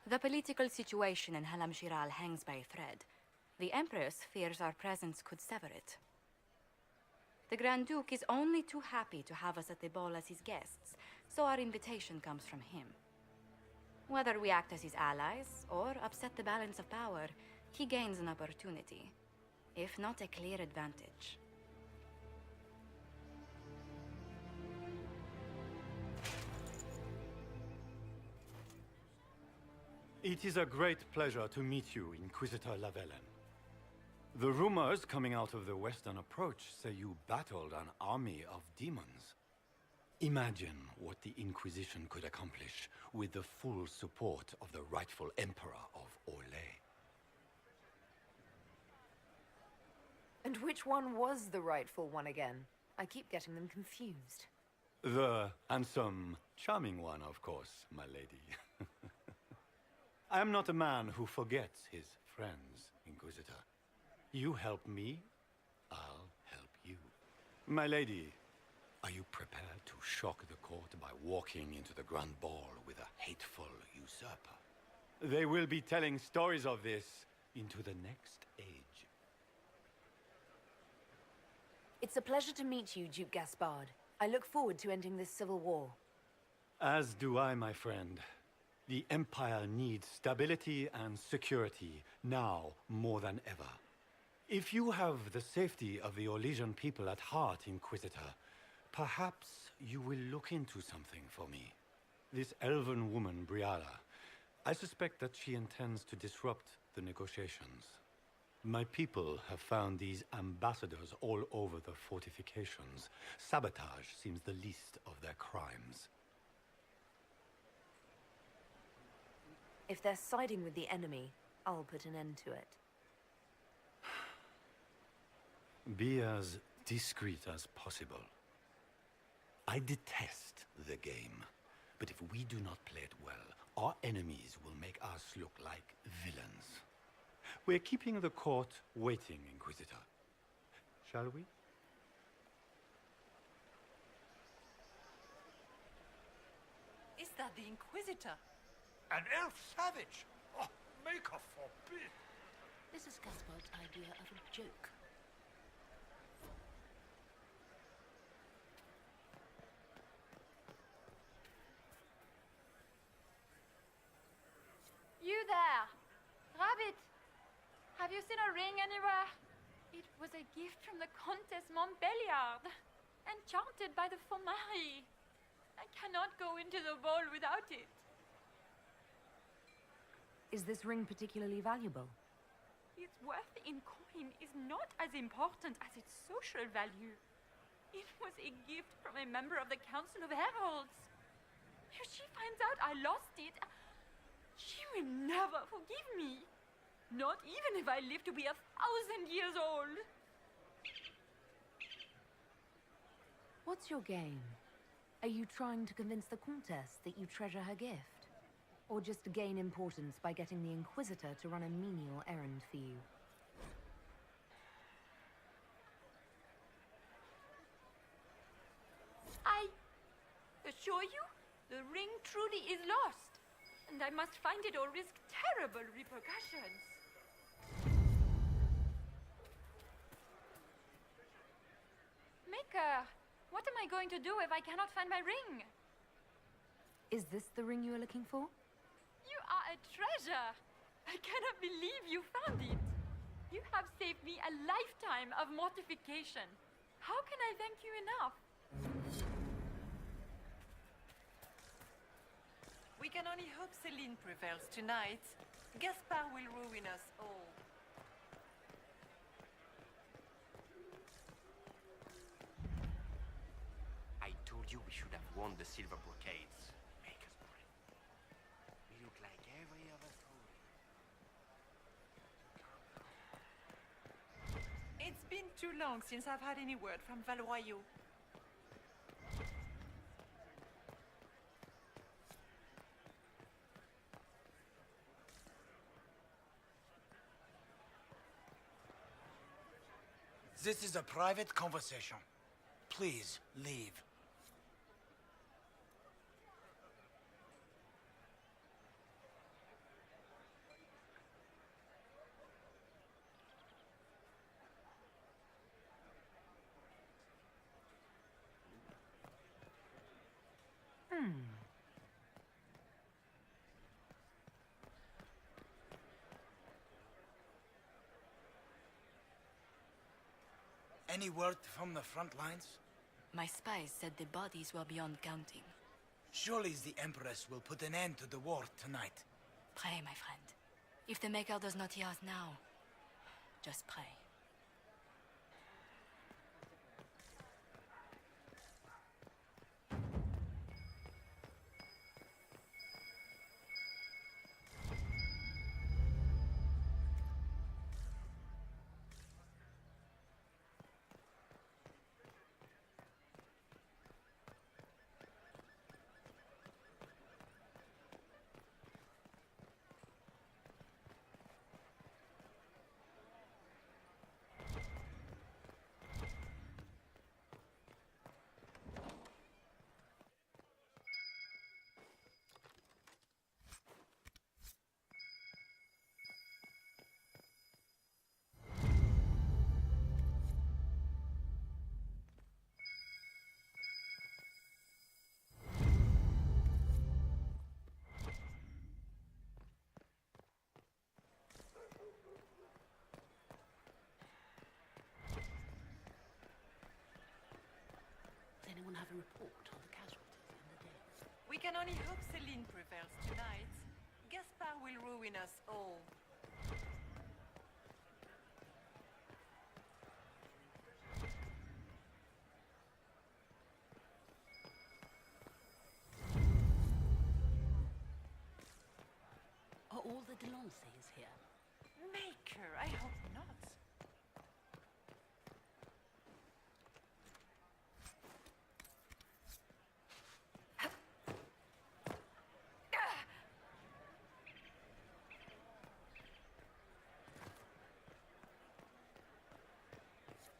The political situation in Halam Shiral hangs by a thread. The Empress fears our presence could sever it. The Grand Duke is only too happy to have us at the ball as his guests, so our invitation comes from him. Whether we act as his allies or upset the balance of power, he gains an opportunity, if not a clear advantage. It is a great pleasure to meet you, Inquisitor Lavellen. The rumors coming out of the Western Approach say you battled an army of demons. Imagine what the Inquisition could accomplish with the full support of the rightful Emperor of Orlais. And which one was the rightful one again? I keep getting them confused. The handsome, charming one, of course, my lady. I am not a man who forgets his friends, Inquisitor. You help me, I'll help you. My lady, are you prepared to shock the court by walking into the Grand Ball with a hateful usurper? They will be telling stories of this into the next age. It's a pleasure to meet you, Duke Gaspard. I look forward to ending this civil war. As do I, my friend. The Empire needs stability and security, now more than ever. If you have the safety of the Orlesian people at heart, Inquisitor, perhaps you will look into something for me. This elven woman, Briala, I suspect that she intends to disrupt the negotiations. My people have found these ambassadors all over the fortifications. Sabotage seems the least of their crimes. If they're siding with the enemy, I'll put an end to it. Be as discreet as possible. I detest the game, but if we do not play it well, our enemies will make us look like villains. We're keeping the court waiting, Inquisitor. Shall we? Is that the Inquisitor? An elf savage? Oh, Maker forbid! This is Gaspard's idea of a joke. You there! Rabbit! Have you seen a ring anywhere? It was a gift from the Countess Montbelliard, enchanted by the Fomari. I cannot go into the ball without it. Is this ring particularly valuable? Its worth in coin is not as important as its social value. It was a gift from a member of the Council of Heralds. If she finds out I lost it, she will never forgive me. Not even if I live to be 1,000 years old. What's your game? Are you trying to convince the Countess that you treasure her gift? Or just to gain importance by getting the Inquisitor to run a menial errand for you? I assure you, the ring truly is lost, and I must find it or risk terrible repercussions. Maker, what am I going to do if I cannot find my ring? Is this the ring you are looking for? You are a treasure! I cannot believe you found it! You have saved me a lifetime of mortification. How can I thank you enough? We can only hope Celine prevails tonight. Gaspard will ruin us all. I told you we should have won the silver brocades. Make us brave. We look like every other fool. It's been too long since I've had any word from Valroyaux. This is a private conversation. Please leave. Any word from the front lines? My spies said the bodies were beyond counting. Surely the Empress will put an end to the war tonight. Pray, my friend. If the Maker does not hear us now, just pray. Does anyone have a report on the casualties in the day? We can only hope Celine prevails tonight. Gaspard will ruin us all. Are all the Delancey's here? Maker, I hope not.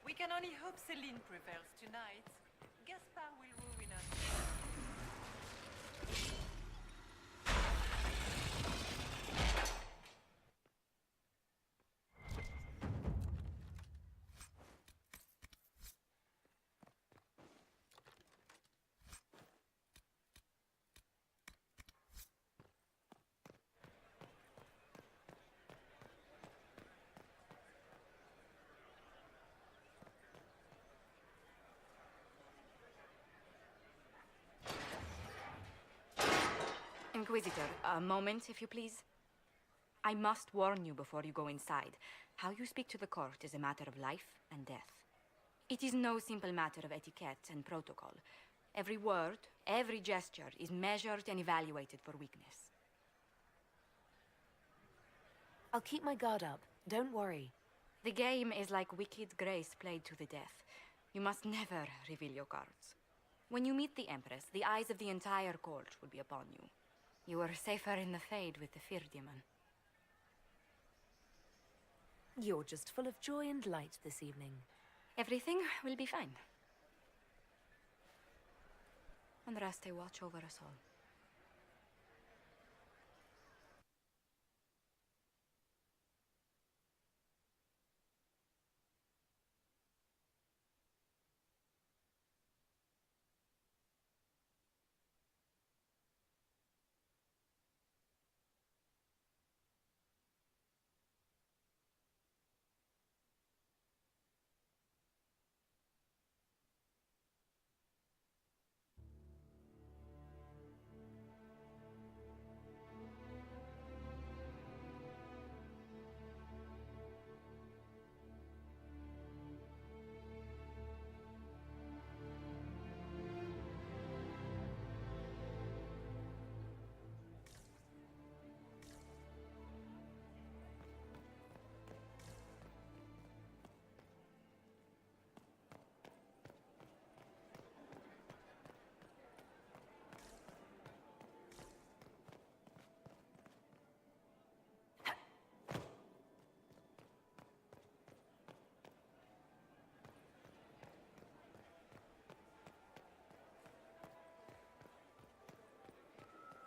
We can only hope Celine prevails tonight. Gaspard will ruin us. Inquisitor, a moment, if you please. I must warn you before you go inside. How you speak to the court is a matter of life and death. It is no simple matter of etiquette and protocol. Every word, every gesture is measured and evaluated for weakness. I'll keep my guard up. Don't worry. The game is like wicked grace played to the death. You must never reveal your cards. When you meet the Empress, the eyes of the entire court will be upon you. You are safer in the Fade with the Fear Demon. You're just full of joy and light this evening. Everything will be fine. And Raste watch over us all.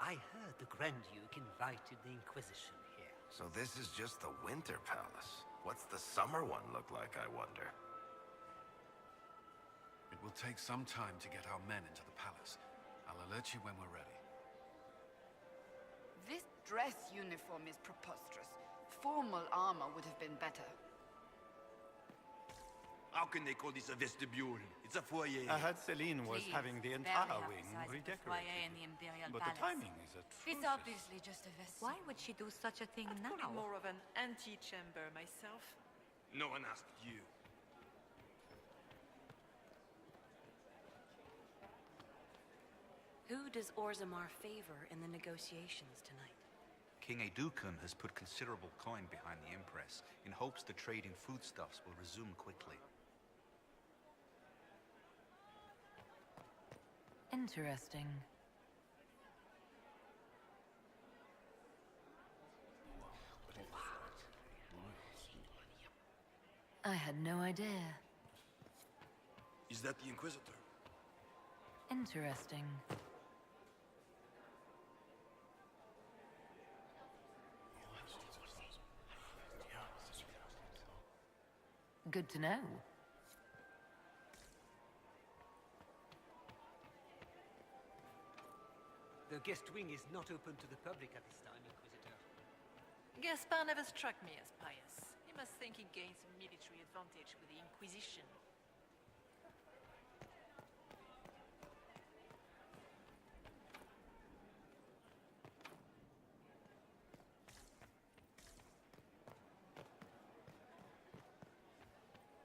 I heard the Grand Duke invited the Inquisition here. So this is just the Winter Palace. What's the summer one look like, I wonder? It will take some time to get our men into the palace. I'll We'll let you when we're ready. This dress uniform is preposterous. Formal armor would have been better. How can they call this a vestibule? It's a foyer. I heard Celine was Please, having the barely entire half the wing size of the redecorated. foyer in the Imperial But Palace. the timing is atrocious. It's obviously just a vestibule. Why would she do such a thing now? I'd call it more of an antechamber myself. No one asked you. Who does Orzammar favor in the negotiations tonight? King Edukun has put considerable coin behind the Empress in hopes the trade in foodstuffs will resume quickly. Interesting. I had no idea. Is that the Inquisitor? Interesting. Good to know. The guest wing is not open to the public at this time, Inquisitor. Gaspard never struck me as pious. He must think he gains a military advantage with the Inquisition.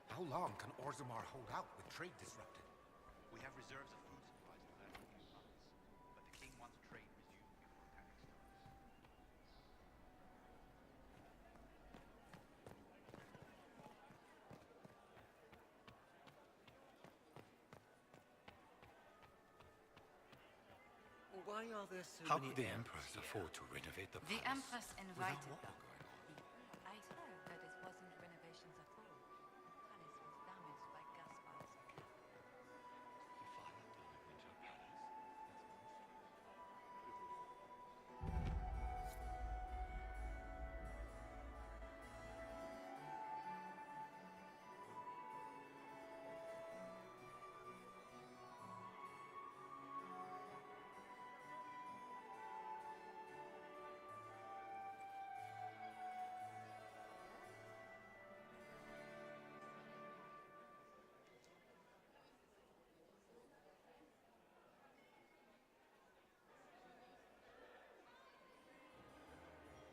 How long can Orzammar hold out with trade disrupted? We have reserves of food supplies to last a few months, but the king wants trade resumed before panic starts. Why are there so How many could the elves Empress here? afford to renovate the The palace Empress without invited war them. going on? I heard that it wasn't renovations at all. The palace was damaged by Gaspard's attack. Your father built a winter palace?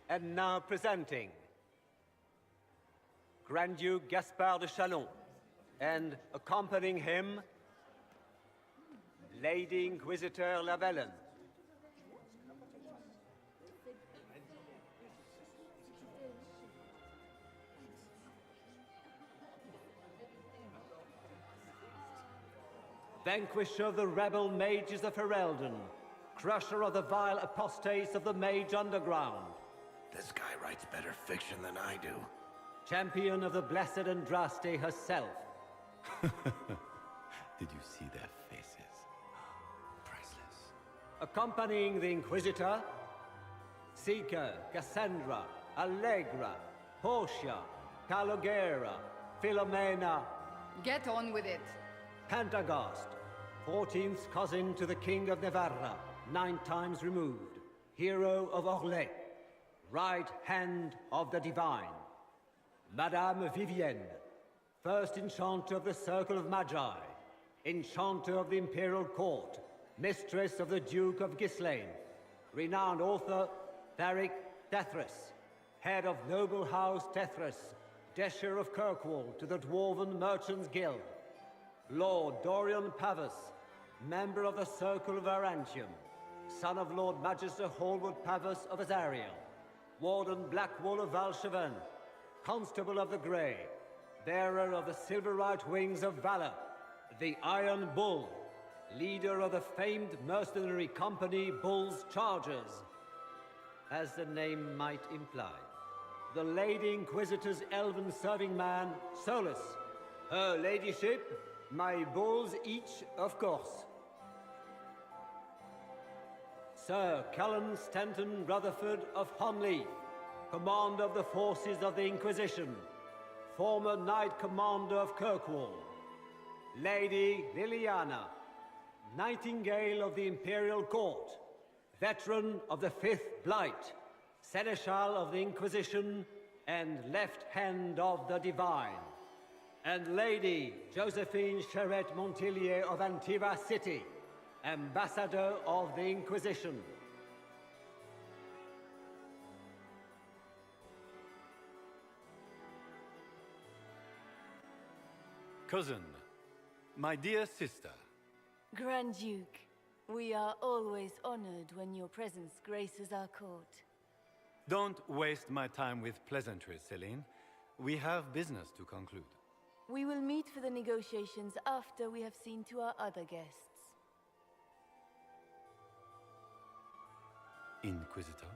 And now presenting Grand Duke Gaspard de Chalon, and accompanying him, Lady Inquisitor Lavellen. Vanquisher of the rebel mages of Ferelden, crusher of the vile apostates of the mage underground. This guy writes better fiction than I do. Champion of the blessed Andraste herself. Did you see their faces? Priceless. Accompanying the Inquisitor, Seeker, Cassandra, Allegra, Portia, Calogera, Philomena. Get on with it. Pantagast, 14th cousin to the King of Navarra, 9 times removed, hero of Orlais, right hand of the divine. Madame Vivienne, first enchanter of the Circle of Magi, enchanter of the Imperial Court, mistress of the Duke of Ghislaine, renowned author Tharic Tethras, head of noble house Tethras, Desher of Kirkwall to the Dwarven Merchants Guild, Lord Dorian Pavus, member of the Circle of Arantium, son of Lord Magister Hallwood Pavus of Azariel, Warden Blackwall of Valcheven, Constable of the Grey, bearer of the Silverite Wings of Valor, the Iron Bull, leader of the famed mercenary company Bull's Chargers, as the name might imply. The Lady Inquisitor's elven serving man, Solus. Her ladyship, my bulls each, of course. Sir Cullen Stanton Rutherford of Honleaf, commander of the forces of the Inquisition, former Knight Commander of Kirkwall. Lady Liliana, Nightingale of the Imperial Court, veteran of the Fifth Blight, Seneschal of the Inquisition, and Left Hand of the Divine. And Lady Josephine Charette Montillier of Antiva City, Ambassador of the Inquisition. Cousin, my dear sister. Grand Duke, we are always honored when your presence graces our court. Don't waste my time with pleasantries, Celine. We have business to conclude. We will meet for the negotiations after we have seen to our other guests. Inquisitor?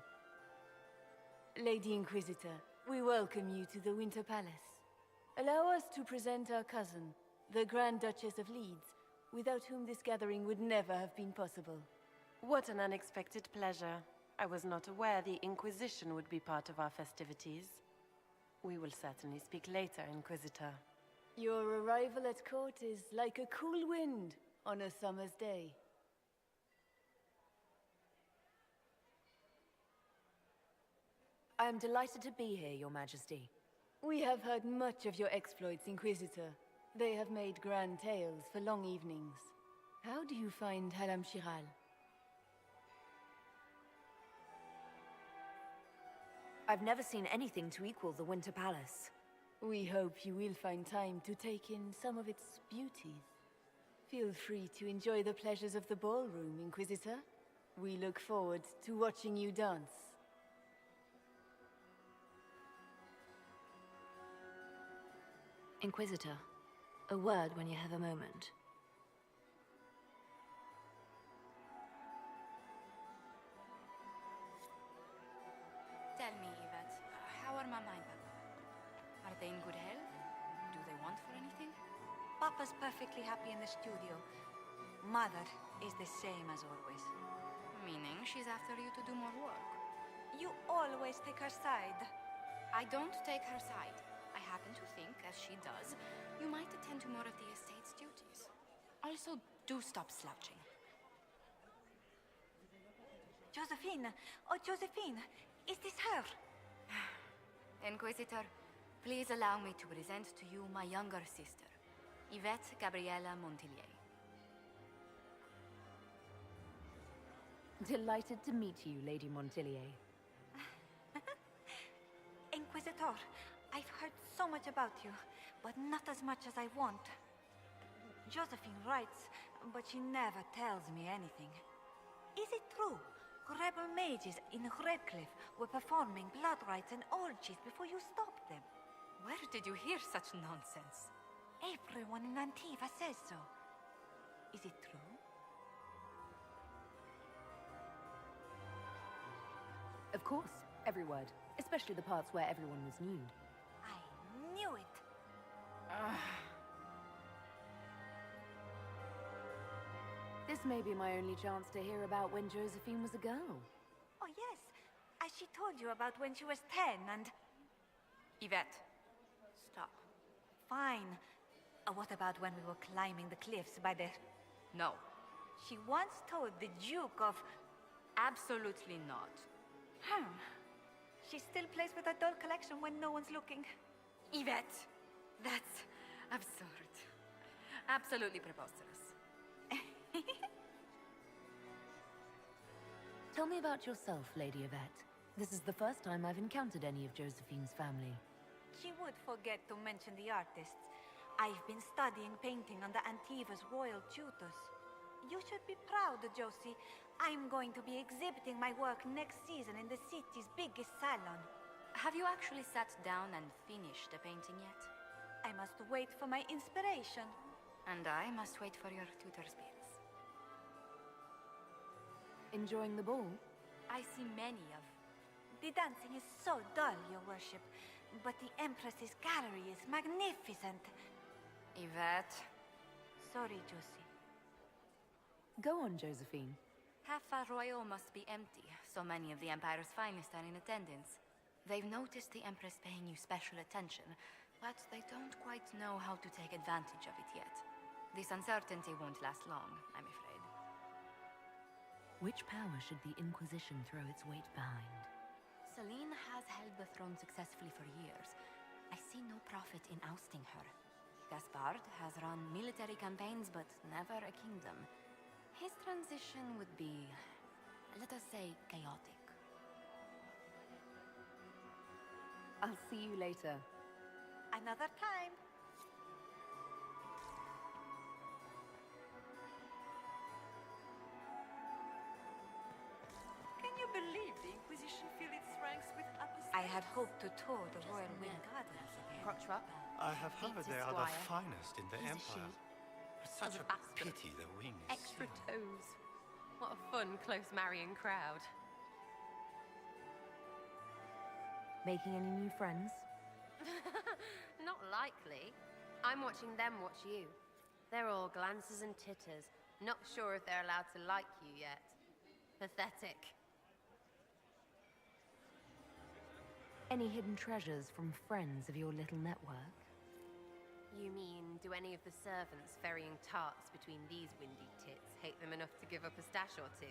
Lady Inquisitor, we welcome you to the Winter Palace. Allow us to present our cousin, the Grand Duchess of Leeds, without whom this gathering would never have been possible. What an unexpected pleasure. I was not aware the Inquisition would be part of our festivities. We will certainly speak later, Inquisitor. Your arrival at court is like a cool wind on a summer's day. I am delighted to be here, Your Majesty. We have heard much of your exploits, Inquisitor. They have made grand tales for long evenings. How do you find Halam Shiral? I've never seen anything to equal the Winter Palace. We hope you will find time to take in some of its beauties. Feel free to enjoy the pleasures of the ballroom, Inquisitor. We look forward to watching you dance. Inquisitor, a word when you have a moment. Tell me, Yvette, how are Mama and Papa? Are they in good health? Do they want for anything? Papa's perfectly happy in the studio. Mother is the same as always. Meaning she's after you to do more work. You always take her side. I don't take her side. I happen to think, as she does, you might attend to more of the estate's duties. Also, do stop slouching. Josephine! Oh, Josephine! Is this her? Inquisitor, please allow me to present to you my younger sister, Yvette Gabriella Montillier. Delighted to meet you, Lady Montillier. Inquisitor, I've heard so much about you, but not as much as I want. Josephine writes, but she never tells me anything. Is it true? Rebel mages in Redcliffe were performing blood rites and orgies before you stopped them. Where did you hear such nonsense? Everyone in Antiva says so. Is it true? Of course, every word. Especially the parts where everyone was nude. I knew it. This may be my only chance to hear about when Josephine was a girl. Oh yes, as she told you about when she was 10 and... Yvette, stop. Fine. What about when we were climbing the cliffs by the... No. She once told the Duke of... Absolutely not. She still plays with her doll collection when no one's looking. Yvette, that's absurd. Absolutely preposterous. Tell me about yourself, Lady Yvette. This is the first time I've encountered any of Josephine's family. She would forget to mention the artists. I've been studying painting under Antiva's royal tutors. You should be proud, Josie. I'm going to be exhibiting my work next season in the city's biggest salon. Have you actually sat down and finished the painting yet? I must wait for my inspiration. And I must wait for your tutor's bills. Enjoying the ball? I see many of... The dancing is so dull, Your Worship. But the Empress's gallery is magnificent. Yvette. Sorry, Josie. Go on, Josephine. Half Royal must be empty. So many of the Empire's finest are in attendance. They've noticed the Empress paying you special attention, but they don't quite know how to take advantage of it yet. This uncertainty won't last long, I'm afraid. Which power should the Inquisition throw its weight behind? Celine has held the throne successfully for years. I see no profit in ousting her. Gaspard has run military campaigns, but never a kingdom. His transition would be, let us say, chaotic. I'll see you later. Another time. Can you believe the Inquisition filled its ranks with apostates? I had hoped to tour the royal wing gardens again. I have heard they are the finest in the He's a Empire. sheep. It's such Of a bastard. pity the wings. Extra toes. What a fun, close marrying crowd. Making any new friends? Not likely. I'm watching them watch you. They're all glances and titters. Not sure if they're allowed to like you yet. Pathetic. Any hidden treasures from friends of your little network? You mean, do any of the servants ferrying tarts between these windy tits hate them enough to give up a stash or two?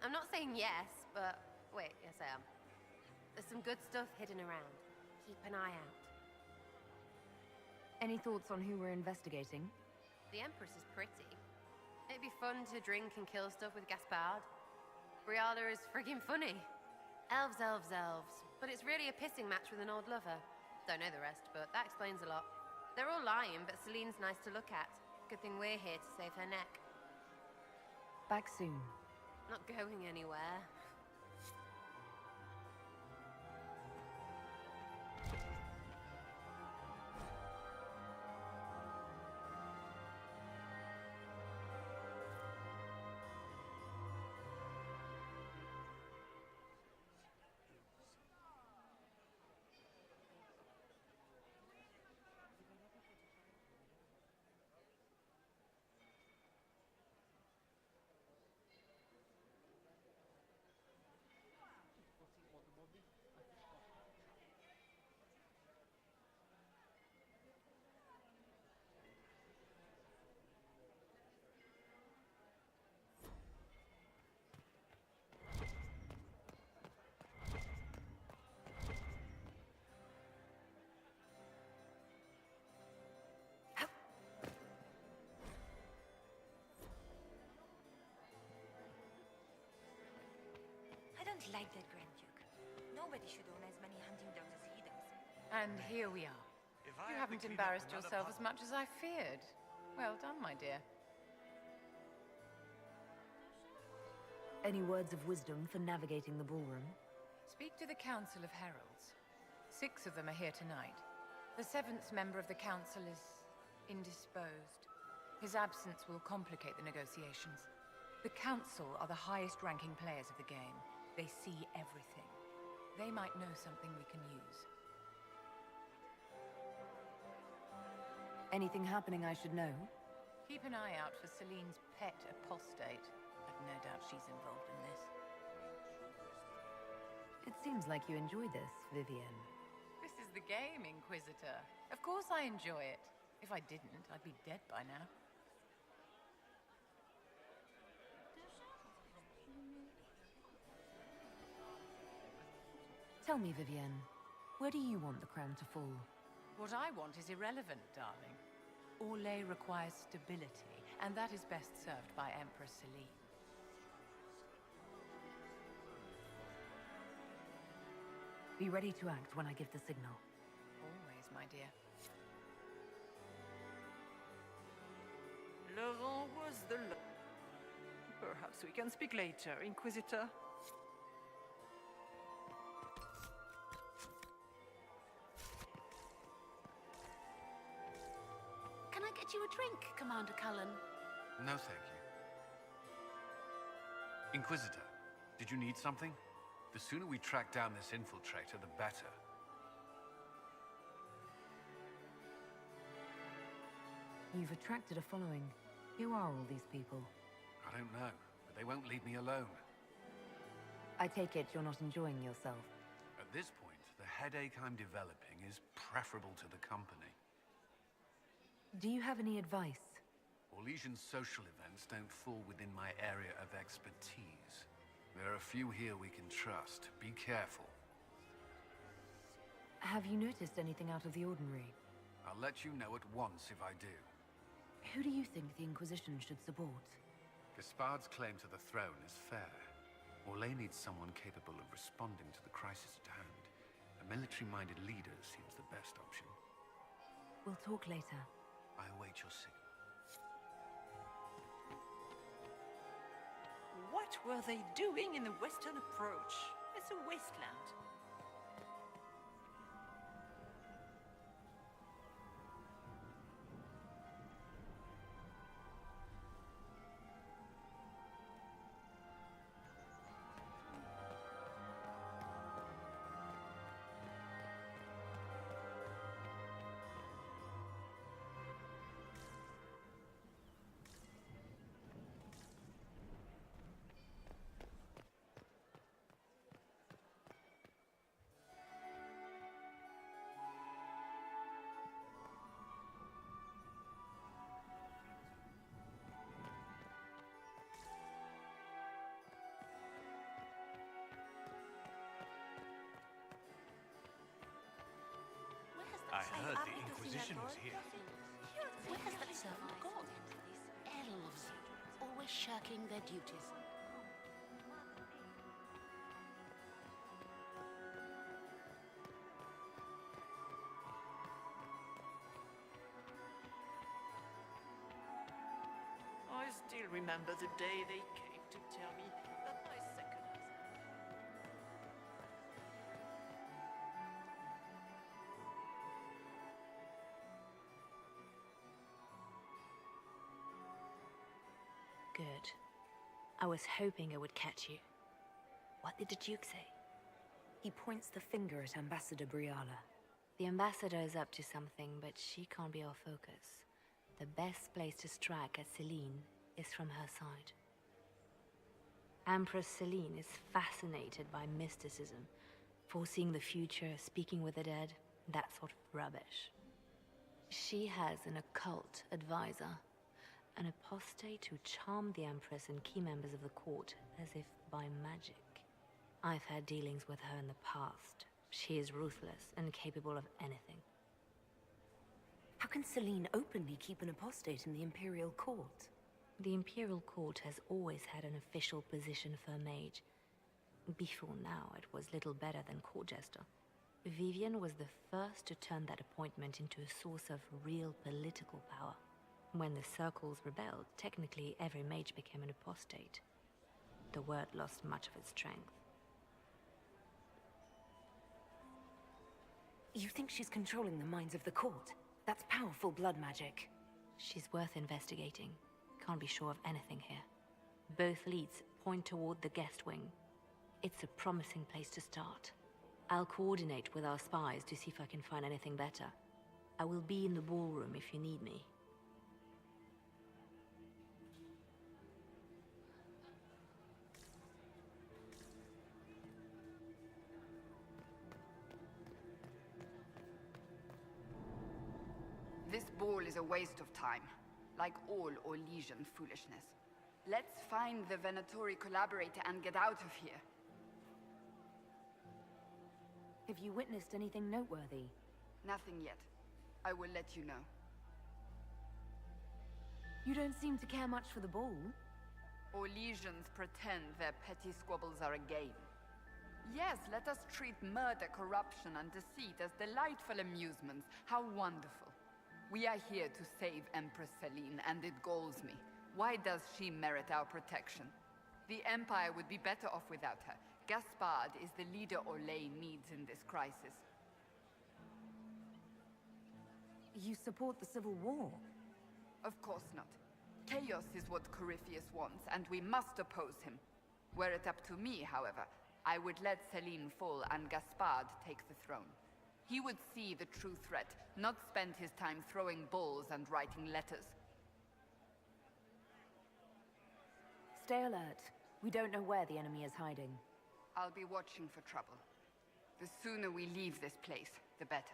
I'm not saying yes, but... Wait, yes I am. There's some good stuff hidden around. Keep an eye out. Any thoughts on who we're investigating? The Empress is pretty. It'd be fun to drink and kill stuff with Gaspard. Briala is friggin' funny. Elves, elves, elves. But it's really a pissing match with an old lover. Don't know the rest, but that explains a lot. They're all lying, but Celine's nice to look at. Good thing we're here to save her neck. Back soon. Not going anywhere. I don't like that Grand Duke. Nobody should own as many hunting dogs as he does. And here we are. You haven't embarrassed yourself as much as I feared. Well done, my dear. Any words of wisdom for navigating the ballroom? Speak to the Council of Heralds. 6 of them are here tonight. The 7th member of the Council is indisposed. His absence will complicate the negotiations. The Council are the highest-ranking players of the game. They see everything. They might know something we can use. Anything happening I should know? Keep an eye out for Celine's pet apostate. I've no doubt she's involved in this. It seems like you enjoy this, Vivienne. This is the game, Inquisitor. Of course I enjoy it. If I didn't, I'd be dead by now. Tell me, Vivienne, where do you want the crown to fall? What I want is irrelevant, darling. Orlais requires stability, and that is best served by Empress Celine. Be ready to act when I give the signal. Always, my dear. Laurent was the... Perhaps we can speak later, Inquisitor. Can I get you a drink, Commander Cullen? No, thank you. Inquisitor, did you need something? The sooner we track down this infiltrator, the better. You've attracted a following. Who are all these people? I don't know, but they won't leave me alone. I take it you're not enjoying yourself. At this point, the headache I'm developing is preferable to the company. Do you have any advice? Orlesian's social events don't fall within my area of expertise. There are a few here we can trust. Be careful. Have you noticed anything out of the ordinary? I'll let you know at once if I do. Who do you think the Inquisition should support? Gaspard's claim to the throne is fair. Orlais needs someone capable of responding to the crisis at hand. A military-minded leader seems the best option. We'll talk later. I await your signal. What were they doing in the western approach? It's a wasteland. I heard the Inquisition was here. Where has that servant gone? Elves, always shirking their duties. I still remember the day they came to tell me that my second... Good. I was hoping it would catch you. What did the Duke say? He points the finger at Ambassador Briala. The Ambassador is up to something, but she can't be our focus. The best place to strike at Celine is from her side. Empress Celine is fascinated by mysticism, foreseeing the future, speaking with the dead, that sort of rubbish. She has an occult advisor, an apostate who charmed the Empress and key members of the court as if by magic. I've had dealings with her in the past. She is ruthless and capable of anything. How can Celine openly keep an apostate in the Imperial Court? The Imperial Court has always had an official position for a mage. Before now, it was little better than court jester. Vivian was the first to turn that appointment into a source of real political power. When the Circles rebelled, technically every mage became an apostate. The word lost much of its strength. You think she's controlling the minds of the court? That's powerful blood magic. She's worth investigating. Can't be sure of anything here. Both leads point toward the guest wing. It's a promising place to start. I'll coordinate with our spies to see if I can find anything better. I will be in the ballroom if you need me. This ball is a waste of time, like all Orlesian foolishness. Let's find the Venatori collaborator and get out of here. Have you witnessed anything noteworthy? Nothing yet. I will let you know. You don't seem to care much for the ball. Orlesians pretend their petty squabbles are a game. Yes, let us treat murder, corruption, and deceit as delightful amusements. How wonderful. We are here to save Empress Celine, and it galls me. Why does she merit our protection? The Empire would be better off without her. Gaspard is the leader Orlais needs in this crisis. You support the Civil War? Of course not. Chaos is what Corypheus wants, and we must oppose him. Were it up to me, however, I would let Celine fall and Gaspard take the throne. He would see the true threat, not spend his time throwing balls and writing letters. Stay alert. We don't know where the enemy is hiding. I'll be watching for trouble. The sooner we leave this place, the better.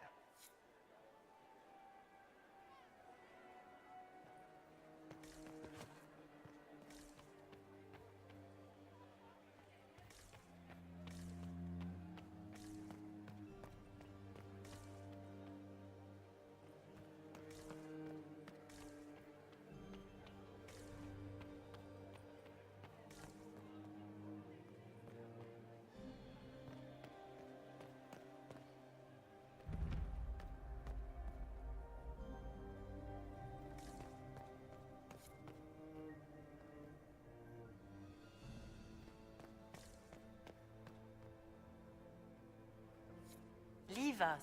Leave us.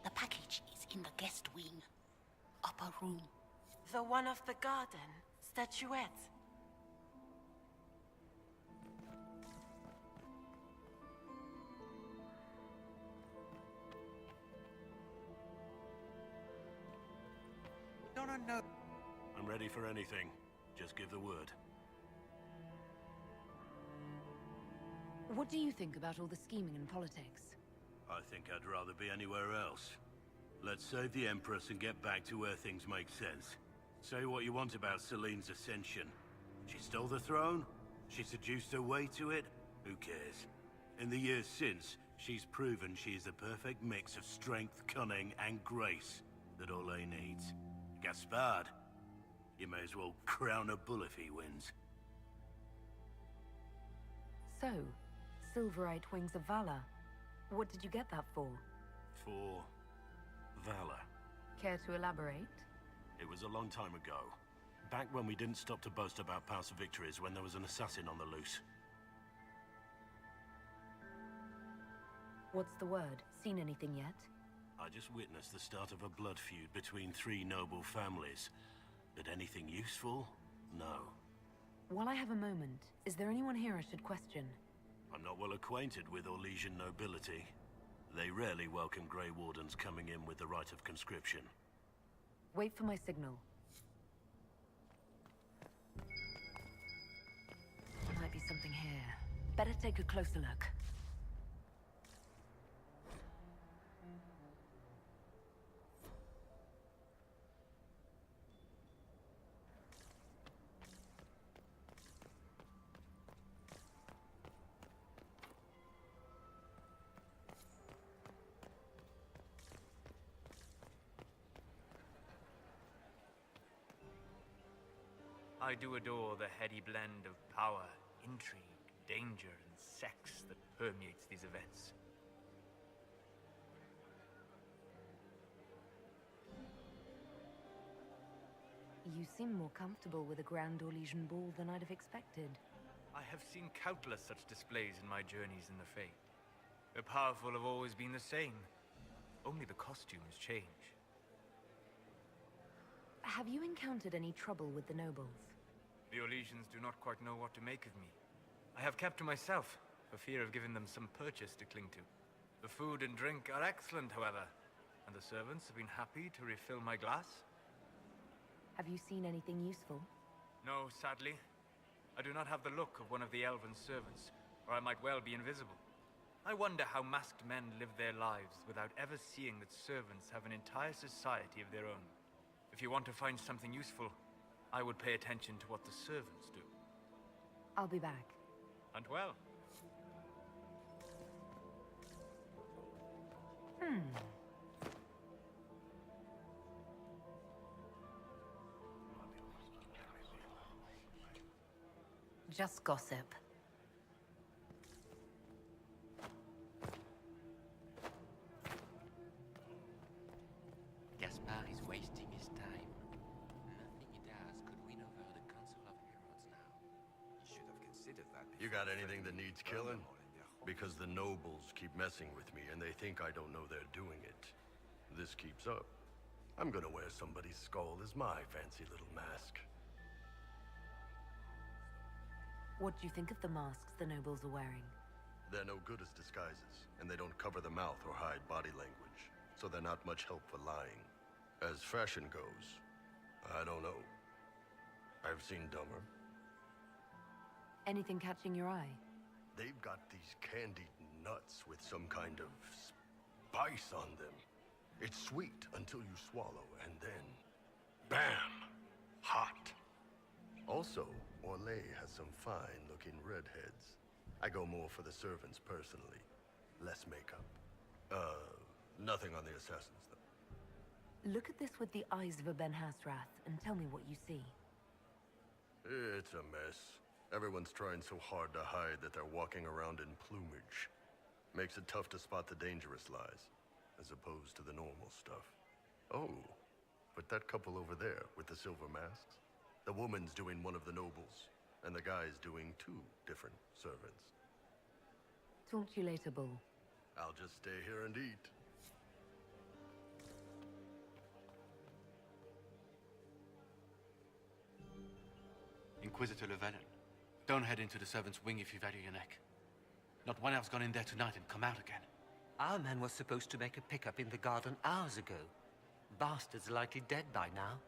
The package is in the guest wing. Upper room. The one of the garden. Statuette. No. I'm ready for anything. Just give the word. What do you think about all the scheming and politics? I think I'd rather be anywhere else. Let's save the Empress and get back to where things make sense. Say what you want about Celine's ascension. She stole the throne? She seduced her way to it? Who cares? In the years since, she's proven she is the perfect mix of strength, cunning, and grace that Orlais needs. Gaspard, you may as well crown a bull if he wins. So, Silverite Wings of Valor. What did you get that for? For valor. Care to elaborate? It was a long time ago. Back when we didn't stop to boast about past victories when there was an assassin on the loose. What's the word? Seen anything yet? I just witnessed the start of a blood feud between three noble families. But anything useful? No. While I have a moment, is there anyone here I should question? I'm not well acquainted with Orlesian nobility. They rarely welcome Grey Wardens coming in with the right of conscription. Wait for my signal. Might be something here. Better take a closer look. I do adore the heady blend of power, intrigue, danger, and sex that permeates these events. You seem more comfortable with a Grand Orlesian ball than I'd have expected. I have seen countless such displays in my journeys in the Fae. The powerful have always been the same. Only the costumes change. Have you encountered any trouble with the nobles? The Orlesians do not quite know what to make of me. I have kept to myself, for fear of giving them some purchase to cling to. The food and drink are excellent, however, and the servants have been happy to refill my glass. Have you seen anything useful? No, sadly. I do not have the look of one of the elven servants, or I might well be invisible. I wonder how masked men live their lives without ever seeing that servants have an entire society of their own. If you want to find something useful, I would pay attention to what the servants do. I'll be back. And well. Just gossip. Gaspard is wasting his time. Nothing he does could win over the Council of Heralds now. You should have considered that. You got anything that needs killing? Because the nobles keep messing with me and they think I don't know they're doing it. This keeps up, I'm gonna wear somebody's skull as my fancy little mask. What do you think of the masks the nobles are wearing? They're no good as disguises, and they don't cover the mouth or hide body language, so they're not much help for lying. As fashion goes, I don't know. I've seen dumber. Anything catching your eye? They've got these candied nuts with some kind of spice on them. It's sweet until you swallow, and then... BAM! Hot! Also, Orlais has some fine-looking redheads. I go more for the servants personally. Less makeup. Nothing on the assassins, though. Look at this with the eyes of a Ben Hasrath and tell me what you see. It's a mess. Everyone's trying so hard to hide that they're walking around in plumage. Makes it tough to spot the dangerous lies, as opposed to the normal stuff. Oh, but that couple over there with the silver masks? The woman's doing one of the nobles, and the guy's doing two different servants. Talk to you later, Bull. I'll just stay here and eat. Inquisitor Llewellyn, don't head into the servants' wing if you value your neck. Not one elf's gone in there tonight and come out again. Our man was supposed to make a pickup in the garden hours ago. Bastard's likely dead by now.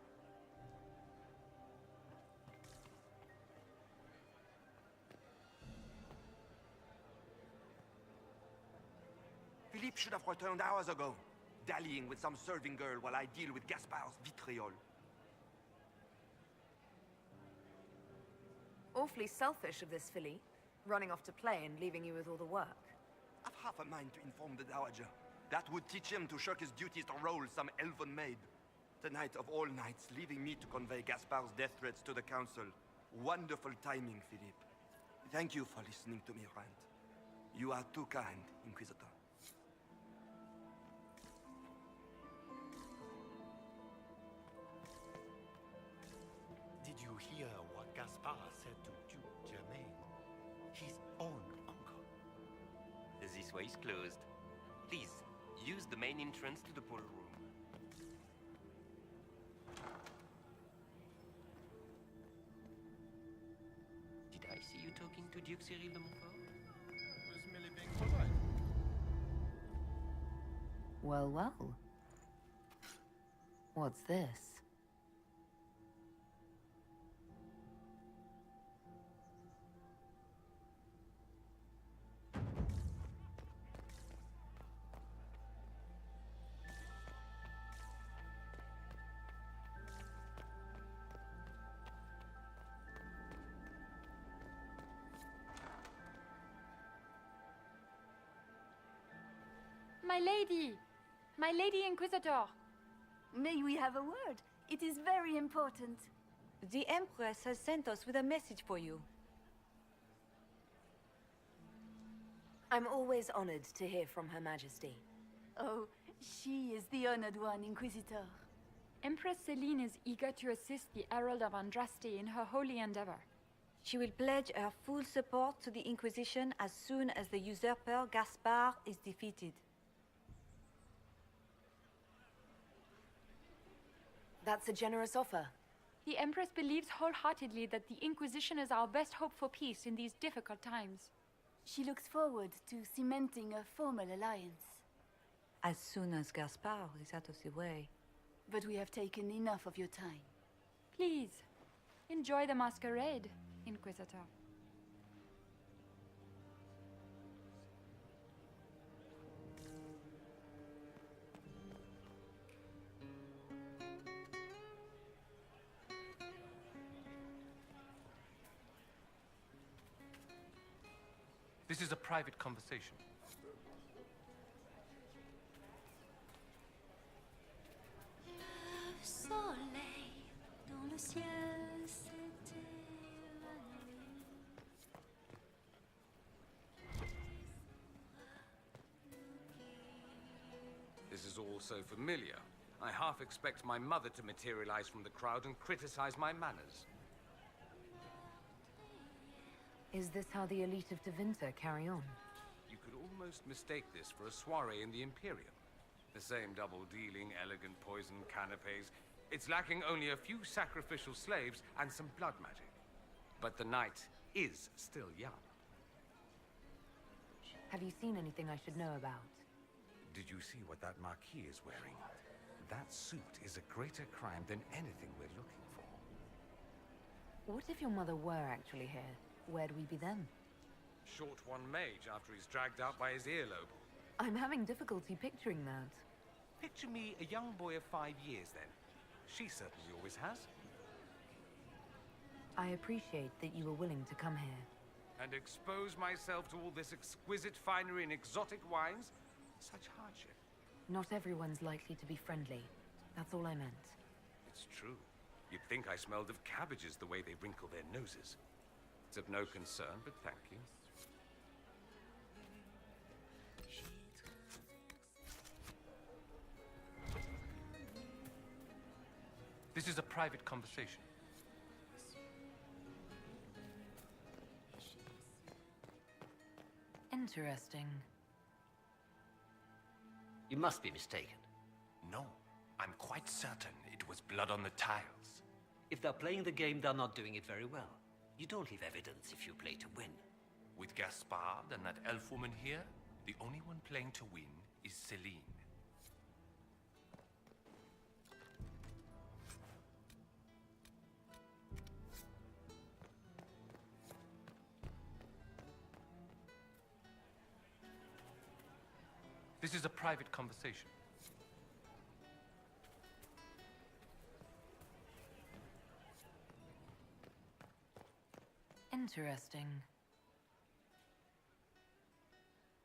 Philippe should have returned hours ago, dallying with some serving girl while I deal with Gaspard's vitriol. Awfully selfish of this filly, running off to play and leaving you with all the work. I've half a mind to inform the Dowager. That would teach him to shirk his duties to roll some elven maid. Tonight of all nights, leaving me to convey Gaspard's death threats to the Council. Wonderful timing, Philippe. Thank you for listening to me rant. You are too kind, Inquisitor. Did you hear what Gaspard said to Duke Germain? His own uncle. This way is closed. Please, use the main entrance to the ballroom. Did I see you talking to Duke Cyril de Montfort? It was merely being polite. Well, well. What's this? My lady Inquisitor! May we have a word? It is very important. The Empress has sent us with a message for you. I'm always honored to hear from Her Majesty. Oh, she is the honored one, Inquisitor. Empress Celine is eager to assist the Herald of Andraste in her holy endeavor. She will pledge her full support to the Inquisition as soon as the usurper Gaspard is defeated. That's a generous offer. The Empress believes wholeheartedly that the Inquisition is our best hope for peace in these difficult times. She looks forward to cementing a formal alliance. As soon as Gaspard is out of the way. But we have taken enough of your time. Please, enjoy the masquerade, Inquisitor. This is a private conversation. Le soleil dans le ciel s'est évanoui. This is all so familiar. I half expect my mother to materialize from the crowd and criticize my manners. Is this how the elite of Tevinter carry on? You could almost mistake this for a soiree in the Imperium. The same double-dealing, elegant poison canapes. It's lacking only a few sacrificial slaves and some blood magic. But the night is still young. Have you seen anything I should know about? Did you see what that Marquis is wearing? That suit is a greater crime than anything we're looking for. What if your mother were actually here? Where'd we be then? Short one mage after he's dragged out by his earlobe. I'm having difficulty picturing that. Picture me a young boy of 5 years then. She certainly always has. I appreciate that you were willing to come here. And expose myself to all this exquisite finery and exotic wines? Such hardship. Not everyone's likely to be friendly. That's all I meant. It's true. You'd think I smelled of cabbages the way they wrinkle their noses. It's of no concern, but thank you. This is a private conversation. Interesting. You must be mistaken. No, I'm quite certain it was blood on the tiles. If they're playing the game, they're not doing it very well. You don't leave evidence if you play to win. With Gaspard and that elf woman here, the only one playing to win is Celine. This is a private conversation. Interesting.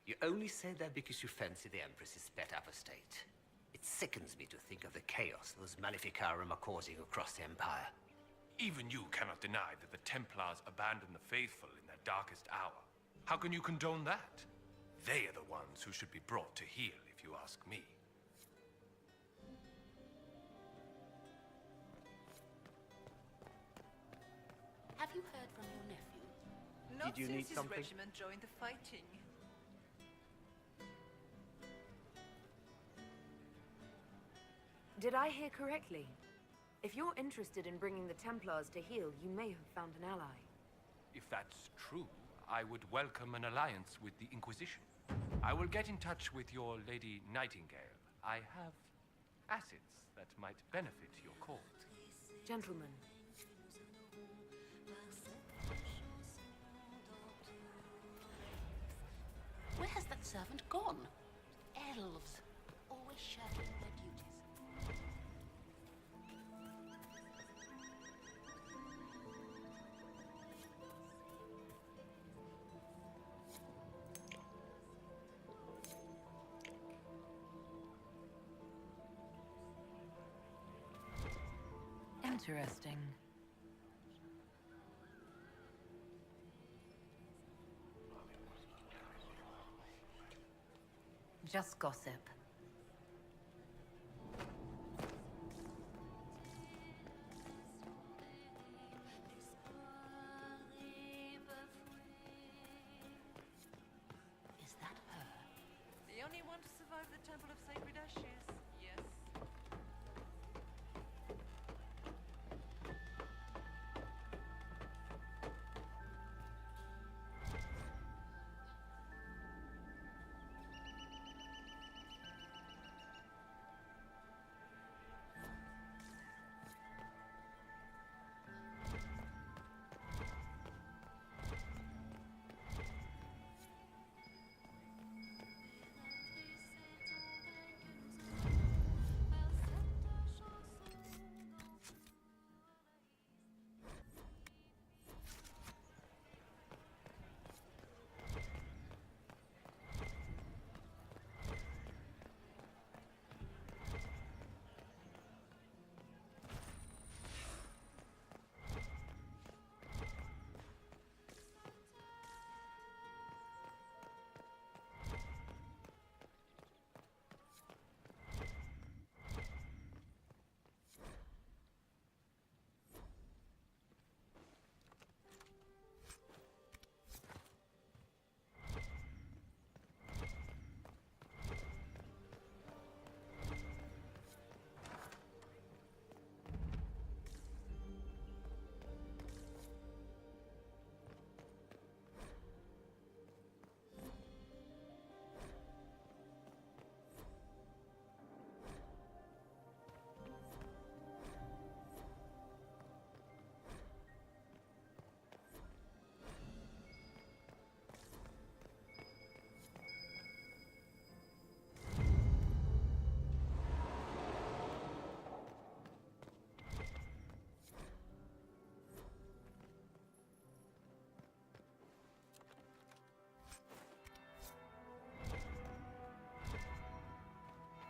You only say that because you fancy the Empress's pet apostate. It sickens me to think of the chaos those Maleficarum are causing across the Empire. Even you cannot deny that the Templars abandoned the faithful in their darkest hour. How can you condone that? They are the ones who should be brought to heel, if you ask me. Have you heard from your nephew? Not Did you need since his something? regiment joined the fighting. Did I hear correctly? If you're interested in bringing the Templars to heel, you may have found an ally. If that's true, I would welcome an alliance with the Inquisition. I will get in touch with your Lady Nightingale. I have assets that might benefit your cause. Gentlemen. Where has that servant gone? Elves, always shirking their duties. Interesting. Just gossip. Is that her? The only one to survive the Temple of Sacred Ashes. Yes.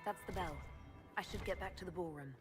That's the bell. I should get back to the ballroom.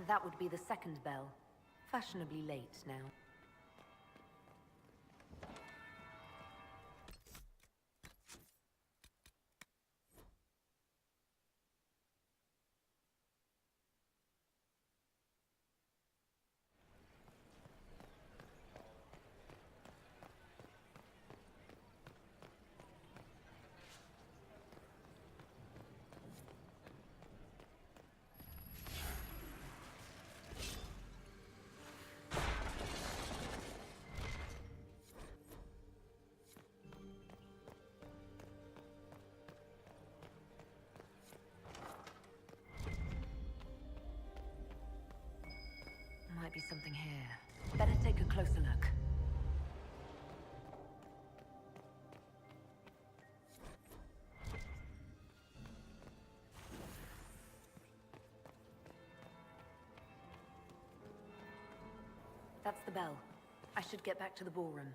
That would be the second bell. Fashionably late now. Might be something here. Better take a closer look. That's the bell. I should get back to the ballroom.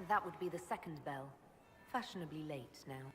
That would be the second bell. Fashionably late now.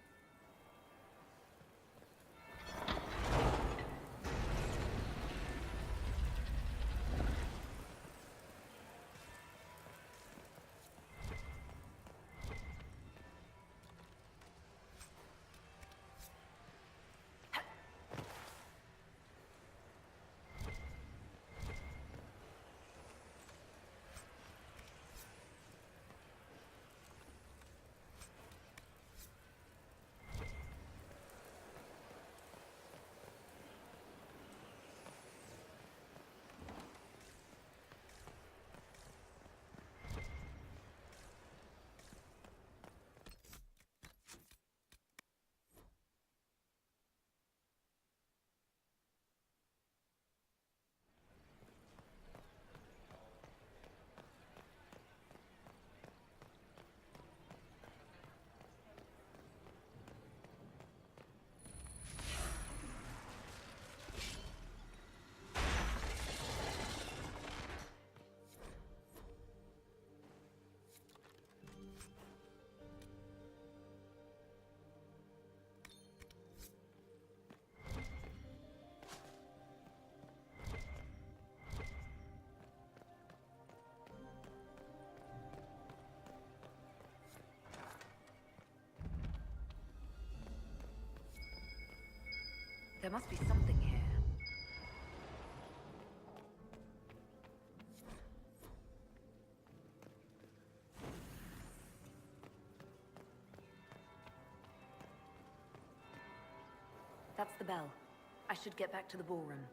There must be something here. That's the bell. I should get back to the ballroom.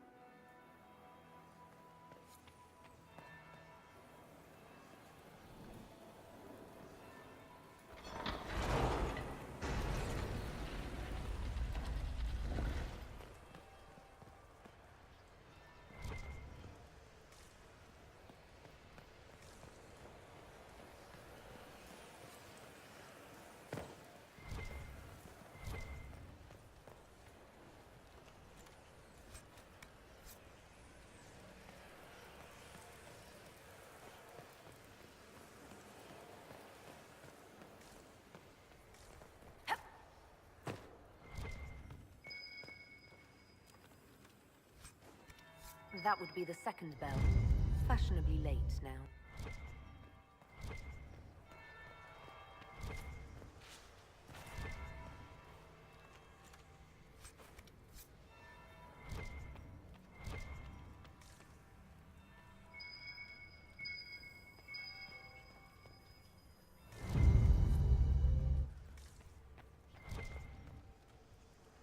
That would be the second bell. Fashionably late now.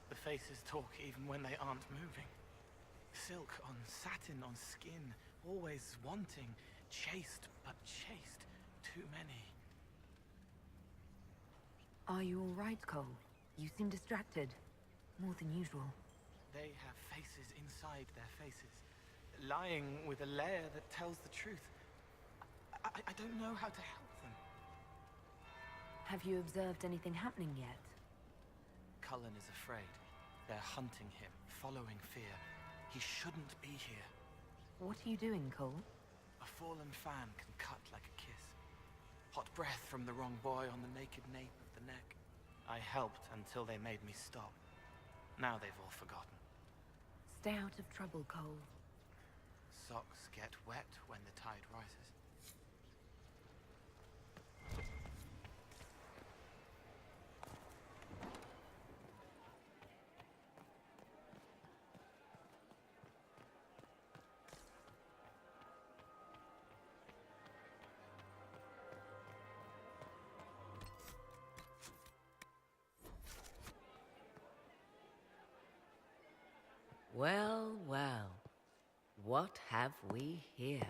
The faces talk even when they aren't moving. Silk on satin on skin, always wanting, chaste but chaste, too many. Are you all right, Cole? You seem distracted. More than usual. They have faces inside their faces, lying with a layer that tells the truth. I don't know how to help them. Have you observed anything happening yet? Cullen is afraid. They're hunting him, following fear. He shouldn't be here. What are you doing, Cole? A fallen fan can cut like a kiss. Hot breath from the wrong boy on the naked nape of the neck. I helped until they made me stop. Now they've all forgotten. Stay out of trouble, Cole. Socks get wet when the tide rises. Well, well. What have we here?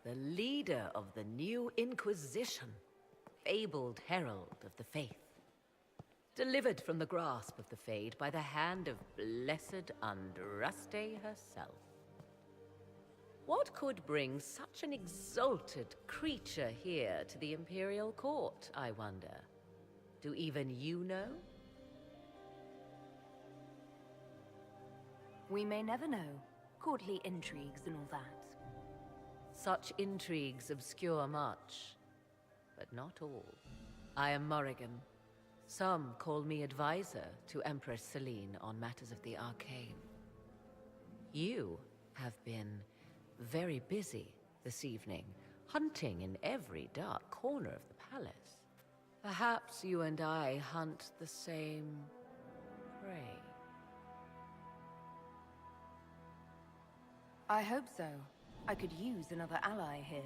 The leader of the new Inquisition, fabled herald of the faith. Delivered from the grasp of the Fade by the hand of blessed Andraste herself. What could bring such an exalted creature here to the Imperial Court, I wonder? Do even you know? We may never know. Courtly intrigues and all that. Such intrigues obscure much, but not all. I am Morrigan. Some call me advisor to Empress Celine on matters of the arcane. You have been very busy this evening, hunting in every dark corner of the palace. Perhaps you and I hunt the same prey. I hope so. I could use another ally here.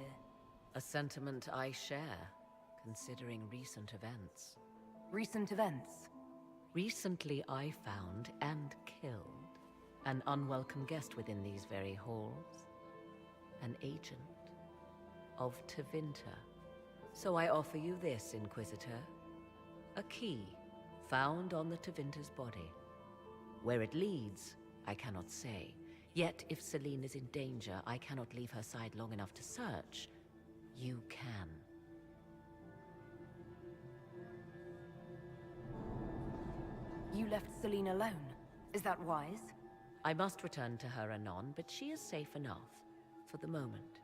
A sentiment I share, considering recent events. Recent events? Recently I found and killed an unwelcome guest within these very halls. An agent of Tevinter. So I offer you this, Inquisitor. A key found on the Tevinter's body. Where it leads, I cannot say. Yet, if Celine is in danger, I cannot leave her side long enough to search. You can. You left Celine alone. Is that wise? I must return to her anon, but she is safe enough, for the moment.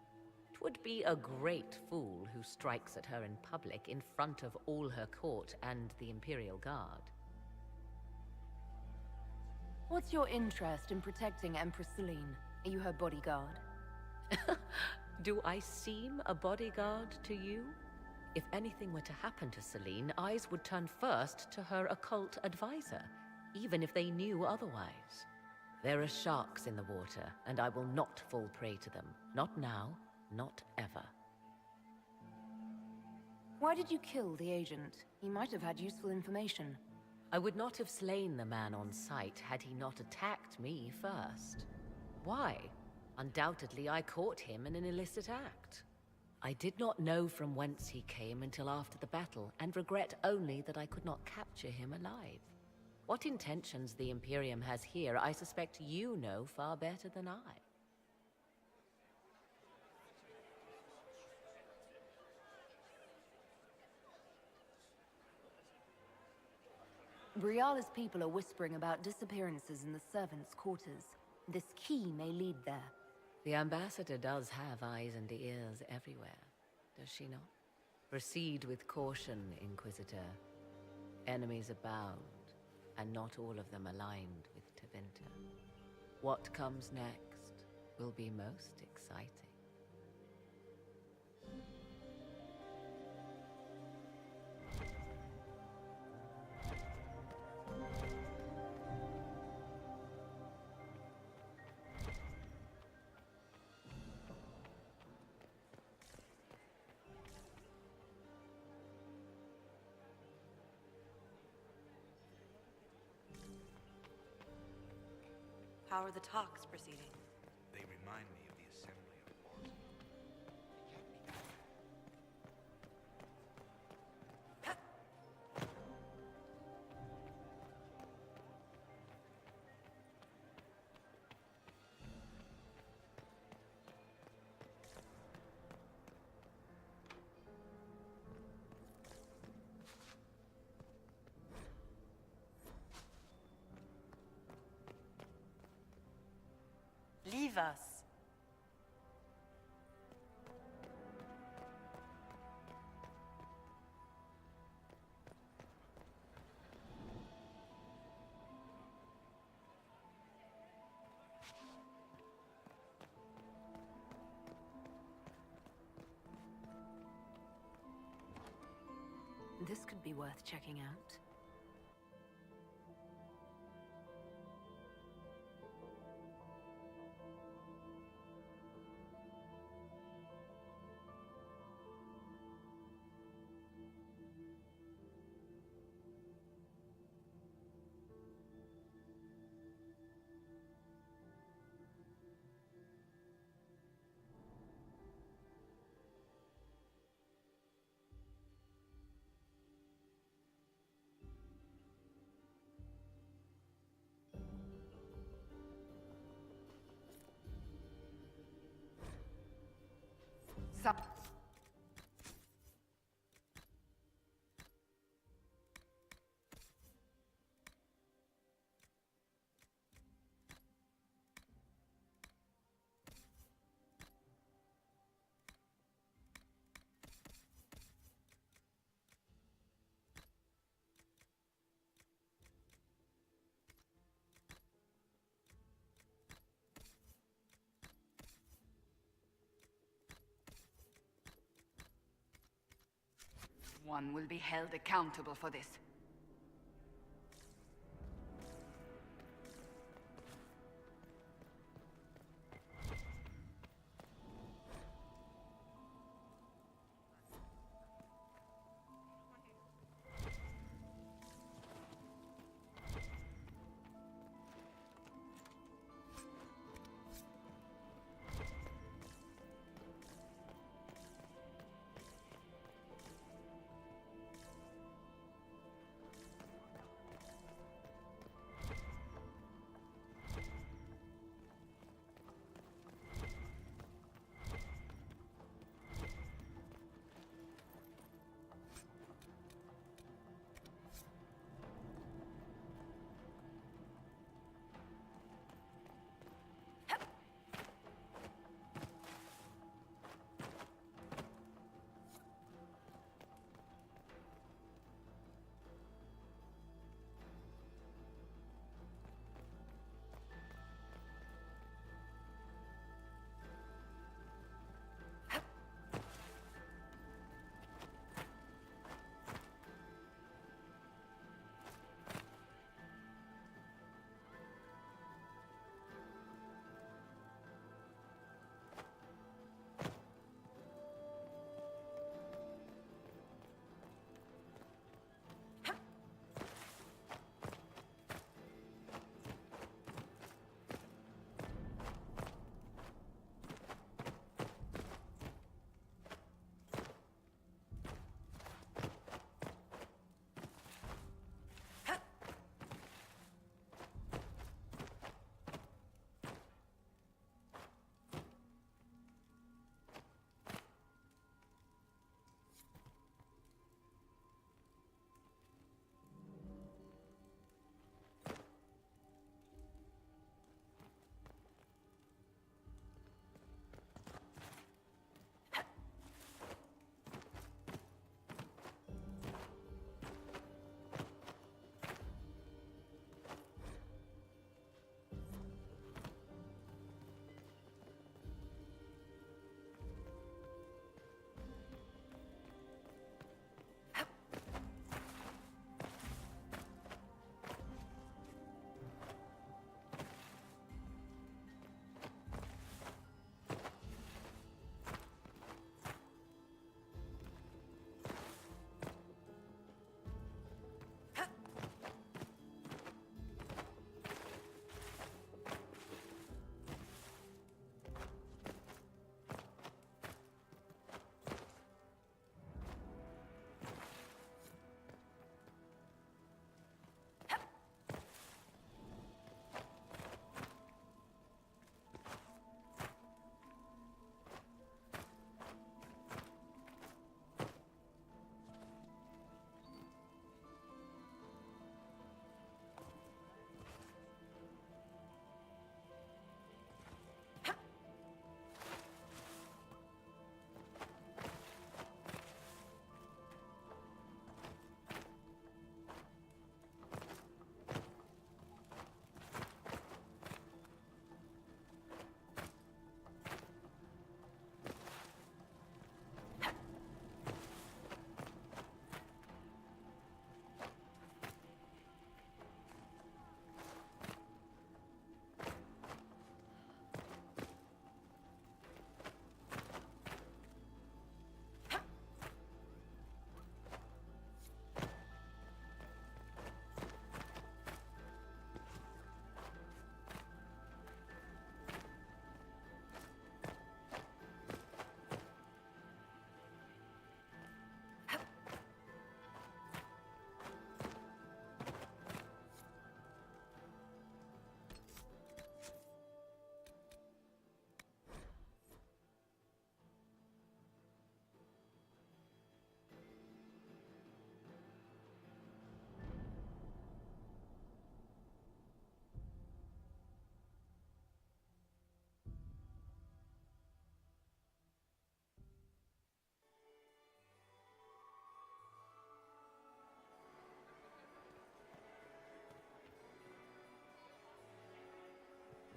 'Twould be a great fool who strikes at her in public in front of all her court and the Imperial Guard. What's your interest in protecting Empress Celine? Are you her bodyguard? Do I seem a bodyguard to you? If anything were to happen to Celine, eyes would turn first to her occult advisor, even if they knew otherwise. There are sharks in the water, and I will not fall prey to them. Not now, not ever. Why did you kill the agent? He might have had useful information. I would not have slain the man on sight had he not attacked me first. Why? Undoubtedly, I caught him in an illicit act. I did not know from whence he came until after the battle, and regret only that I could not capture him alive. What intentions the Imperium has here, I suspect you know far better than I. Briala's people are whispering about disappearances in the servants' quarters. This key may lead there. The ambassador does have eyes and ears everywhere, does she not? Proceed with caution, Inquisitor. Enemies abound, and not all of them aligned with Tevinter. What comes next will be most exciting. How are the talks proceeding? They remind me of the assembly of Porpoise. Leave us. This could be worth checking out. Some... One will be held accountable for this.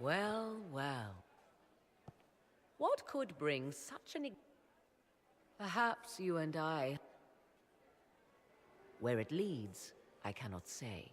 Well, well. What could bring such an... Perhaps you and I... Where it leads, I cannot say.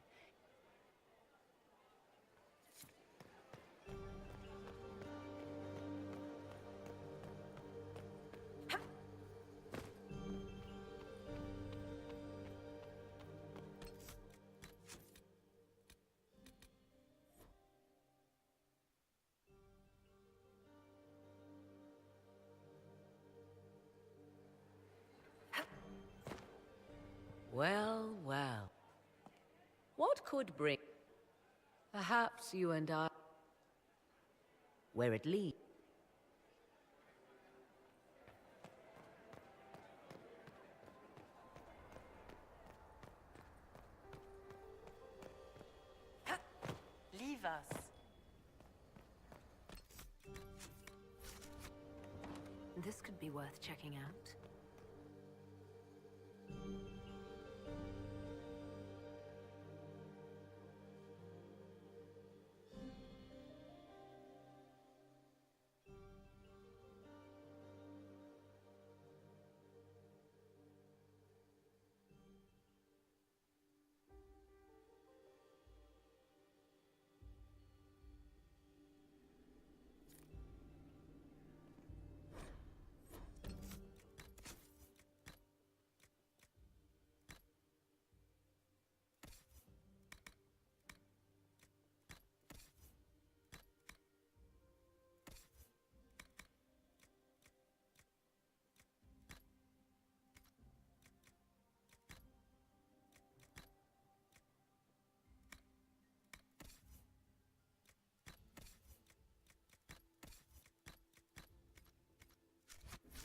Well, well. What could bring... Perhaps you and I... Where it leads... Leave us. This could be worth checking out.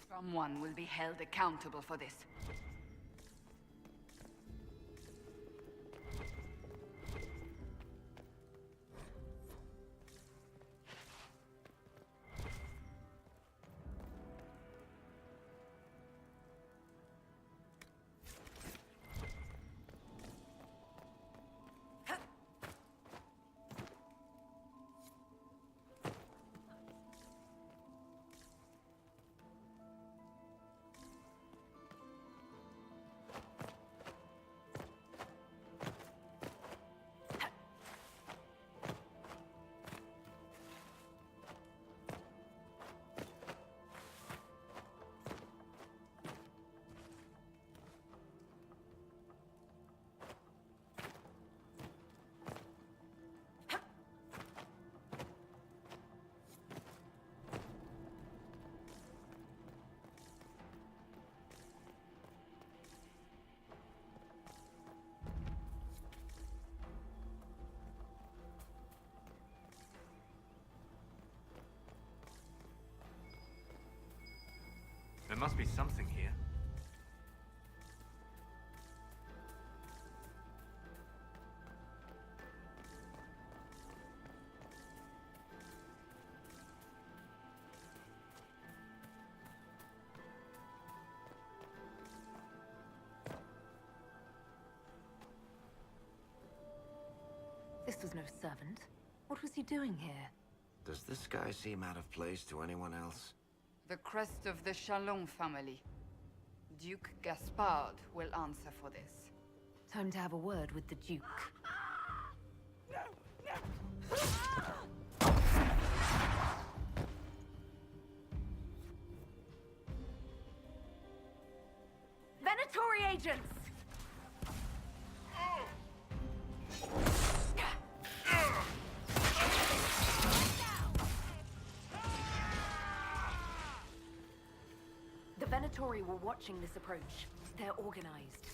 Someone will be held accountable for this. There must be something here. This was no servant. What was he doing here? Does this guy seem out of place to anyone else? The crest of the Chalon family. Duke Gaspard will answer for this. Time to have a word with the Duke. Venatori agents! The Venatori were watching this approach. They're organized.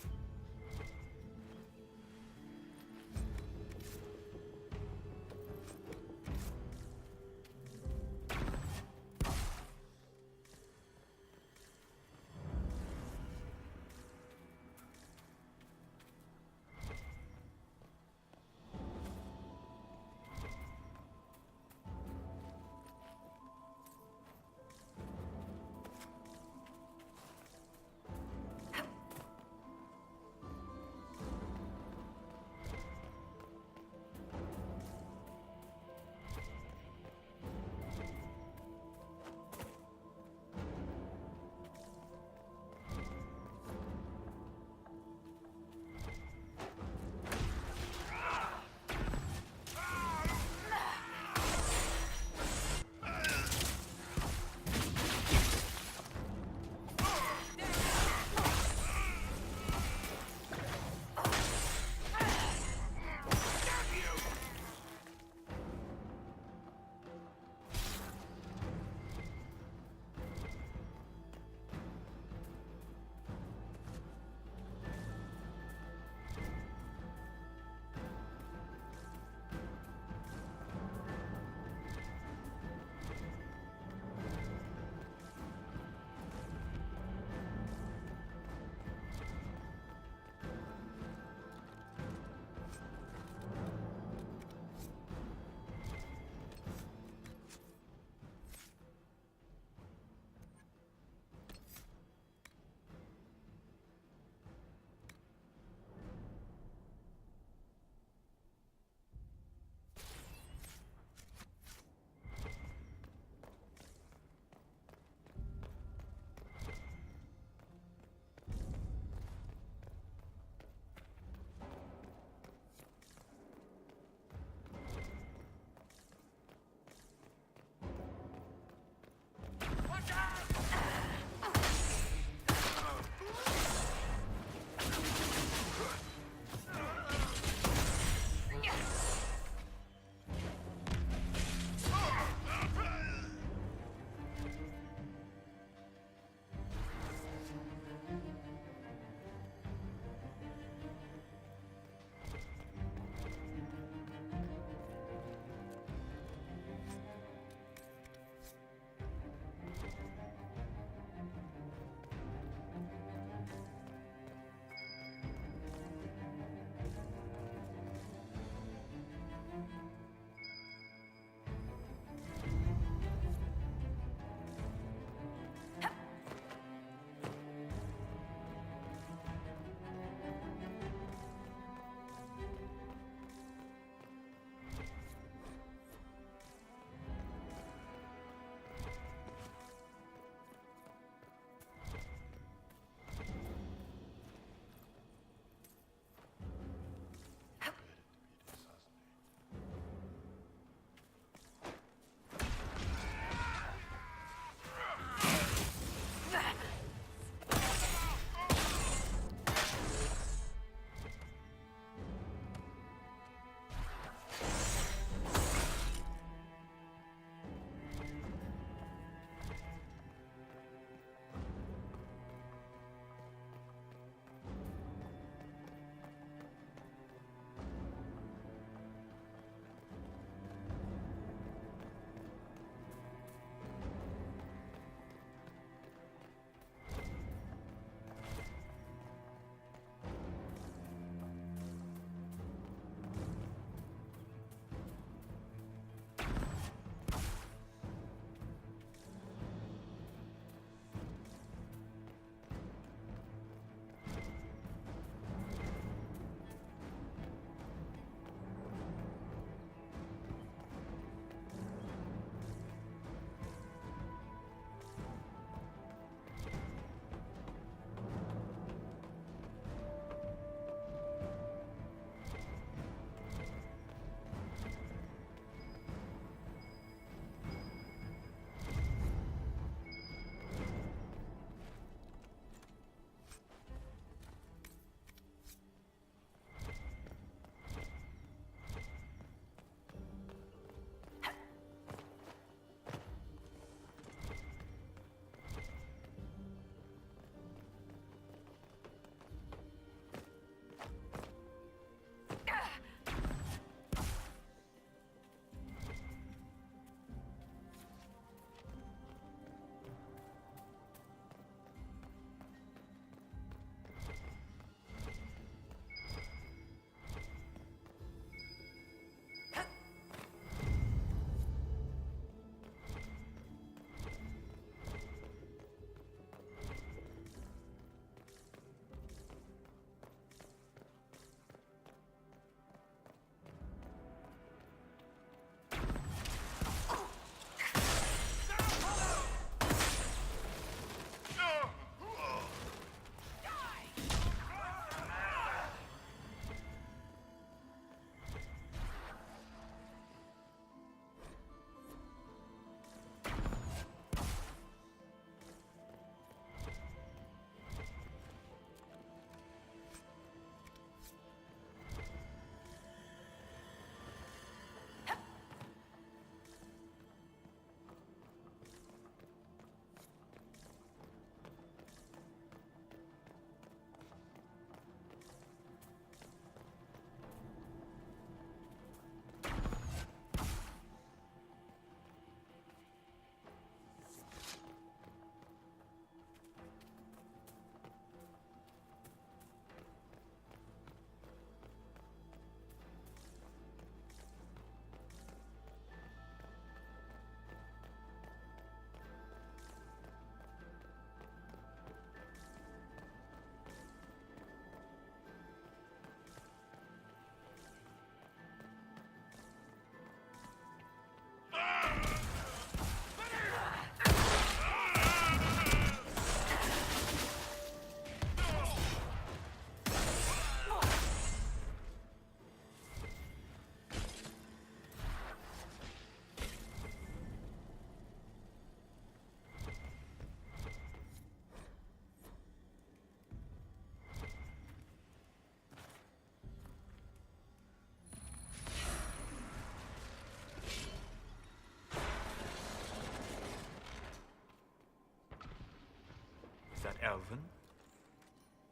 that Elven?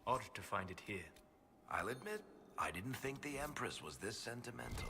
Odd to find it here. I'll admit, I didn't think the Empress was this sentimental.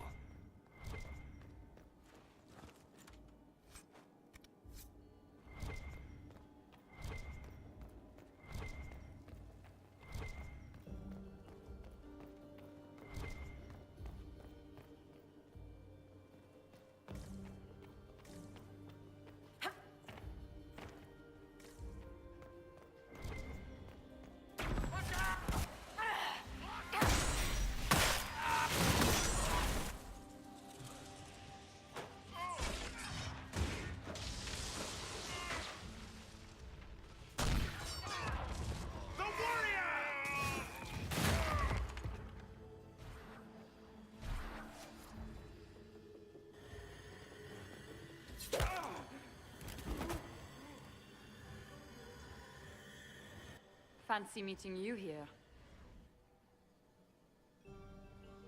Fancy meeting you here.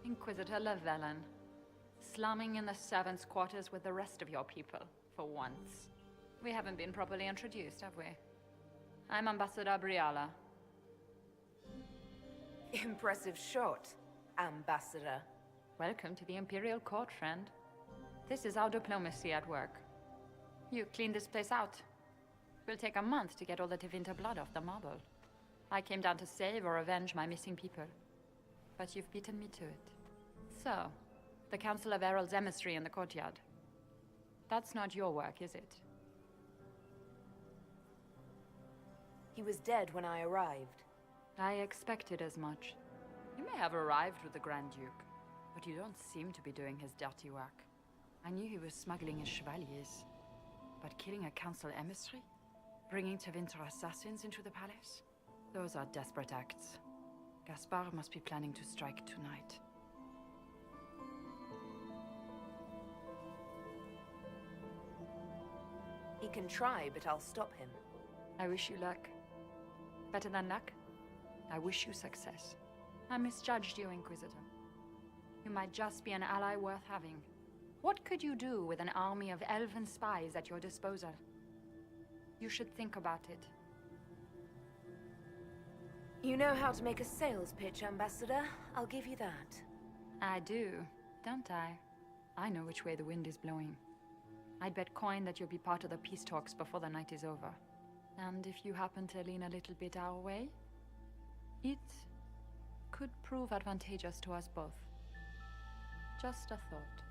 Inquisitor Llewellyn, slumming in the servants' quarters with the rest of your people, for once. We haven't been properly introduced, have we? I'm Ambassador Briala. Impressive shot, Ambassador. Welcome to the Imperial Court, friend. This is our diplomacy at work. You clean this place out. Will take a month to get all the Tevinter blood off the marble. I came down to save or avenge my missing people. But you've beaten me to it. So, the Council of Herald's emissary in the courtyard. That's not your work, is it? He was dead when I arrived. I expected as much. You may have arrived with the Grand Duke, but you don't seem to be doing his dirty work. I knew he was smuggling his chevaliers. But killing a council emissary? Bringing Tevinter assassins into the palace? Those are desperate acts. Gaspard must be planning to strike tonight. He can try, but I'll stop him. I wish you luck. Better than luck? I wish you success. I misjudged you, Inquisitor. You might just be an ally worth having. What could you do with an army of elven spies at your disposal? You should think about it. You know how to make a sales pitch, Ambassador. I'll give you that. I do, don't I? I know which way the wind is blowing. I'd bet coin that you'll be part of the peace talks before the night is over. And if you happen to lean a little bit our way, it could prove advantageous to us both. Just a thought.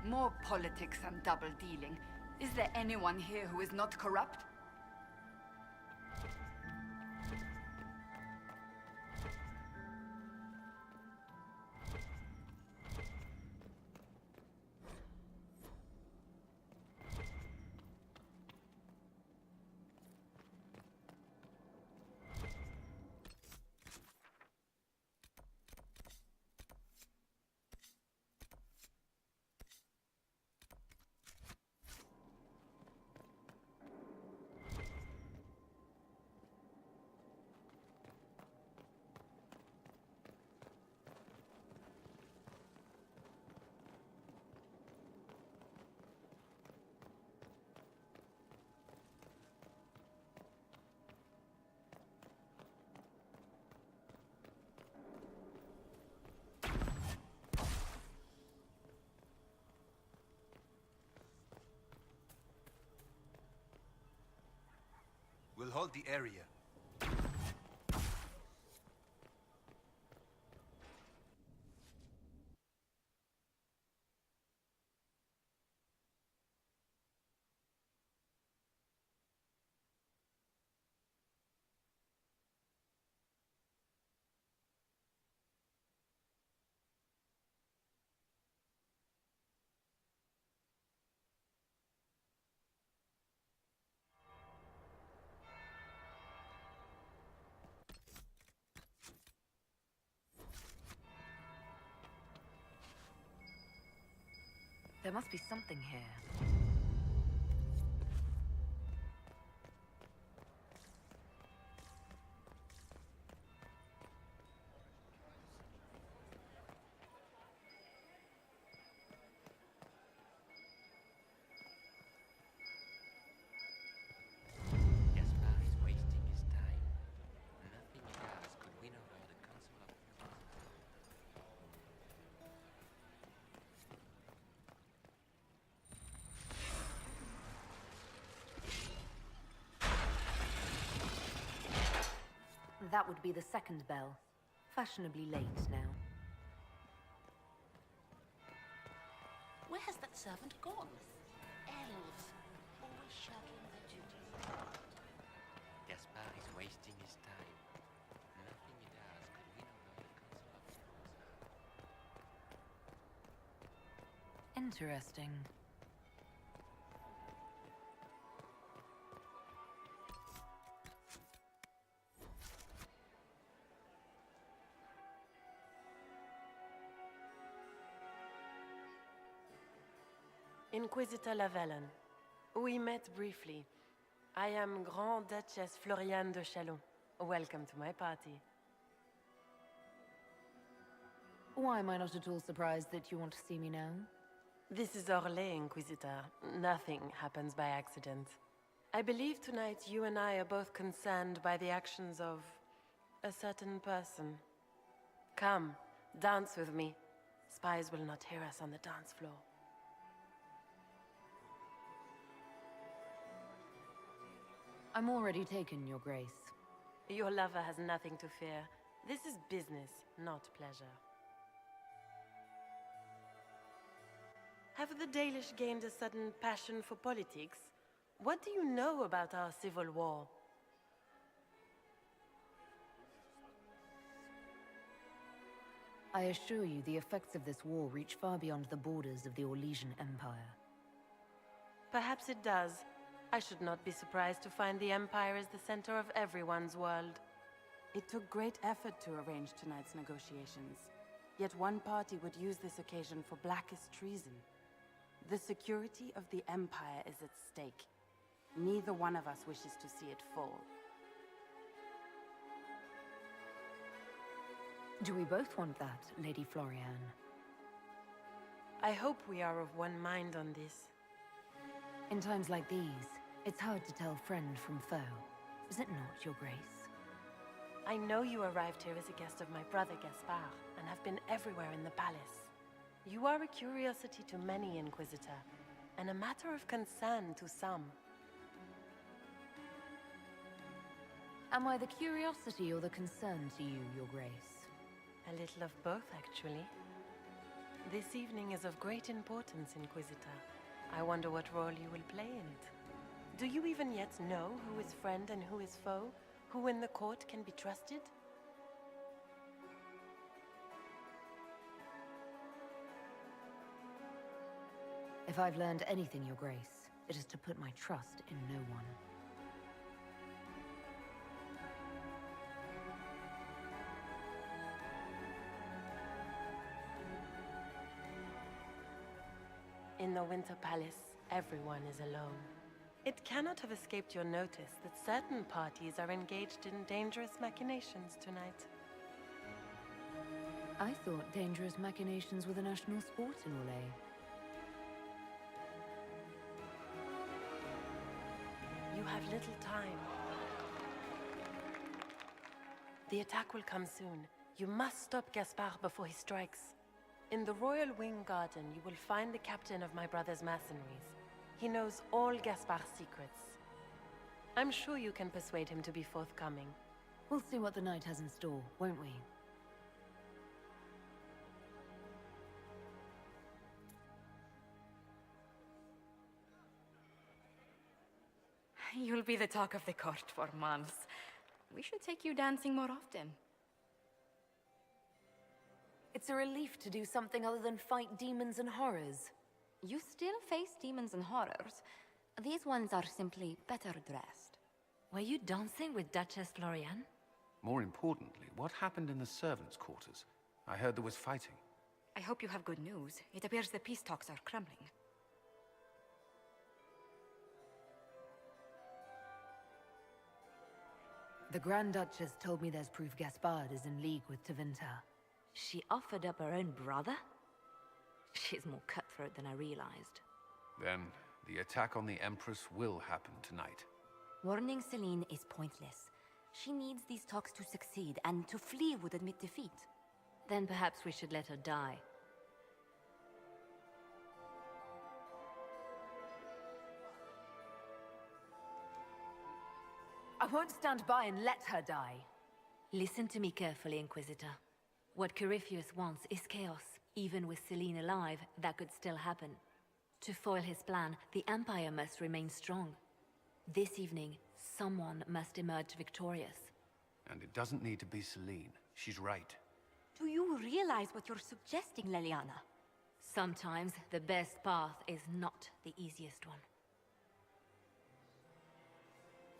More politics and double-dealing. Is there anyone here who is not corrupt? We'll hold the area. There must be something here. That would be the second bell. Fashionably late now. Where has that servant gone? Elves, always shirking their duties. Gaspard is wasting his time. Nothing he does could win over the Council of Elves. Interesting. Inquisitor Lavalin. We met briefly. I am Grand Duchess Floriane de Chalon. Welcome to my party. Why am I not at all surprised that you want to see me now? This is Orlais, Inquisitor. Nothing happens by accident. I believe tonight you and I are both concerned by the actions of a certain person. Come, dance with me. Spies will not hear us on the dance floor. I'm already taken, Your Grace. Your lover has nothing to fear. This is business, not pleasure. Have the Dalish gained a sudden passion for politics? What do you know about our civil war? I assure you the effects of this war reach far beyond the borders of the Orlesian Empire. Perhaps it does. I should not be surprised to find the Empire is the center of everyone's world. It took great effort to arrange tonight's negotiations. Yet one party would use this occasion for blackest treason. The security of the Empire is at stake. Neither one of us wishes to see it fall. Do we both want that, Lady Floriane? I hope we are of one mind on this. In times like these, it's hard to tell friend from foe. Is it not, Your Grace? I know you arrived here as a guest of my brother Gaspard, and have been everywhere in the palace. You are a curiosity to many, Inquisitor, and a matter of concern to some. Am I the curiosity or the concern to you, Your Grace? A little of both, actually. This evening is of great importance, Inquisitor. I wonder what role you will play in it. Do you even yet know who is friend and who is foe? Who in the court can be trusted? If I've learned anything, Your Grace, it is to put my trust in no one. In the Winter Palace, everyone is alone. It cannot have escaped your notice that certain parties are engaged in dangerous machinations tonight. I thought dangerous machinations were the national sport in Orlais. You have little time. The attack will come soon. You must stop Gaspard before he strikes. In the Royal Wing Garden, you will find the captain of my brother's mercenaries. He knows all Gaspard's secrets. I'm sure you can persuade him to be forthcoming. We'll see what the night has in store, won't we? You'll be the talk of the court for months. We should take you dancing more often. It's a relief to do something other than fight demons and horrors. You still face demons and horrors. These ones are simply better dressed. Were you dancing with Duchess Floriane? More importantly, what happened in the servants' quarters? I heard there was fighting. I hope you have good news. It appears the peace talks are crumbling. The Grand Duchess told me there's proof Gaspard is in league with Tevinter. She offered up her own brother? She's more cutthroat than I realized. Then, the attack on the Empress will happen tonight. Warning Celine is pointless. She needs these talks to succeed, and to flee would admit defeat. Then perhaps we should let her die. I won't stand by and let her die. Listen to me carefully, Inquisitor. What Corypheus wants is chaos. Even with Celine alive, that could still happen. To foil his plan, the Empire must remain strong. This evening, someone must emerge victorious. And it doesn't need to be Celine. She's right. Do you realize what you're suggesting, Leliana? Sometimes the best path is not the easiest one.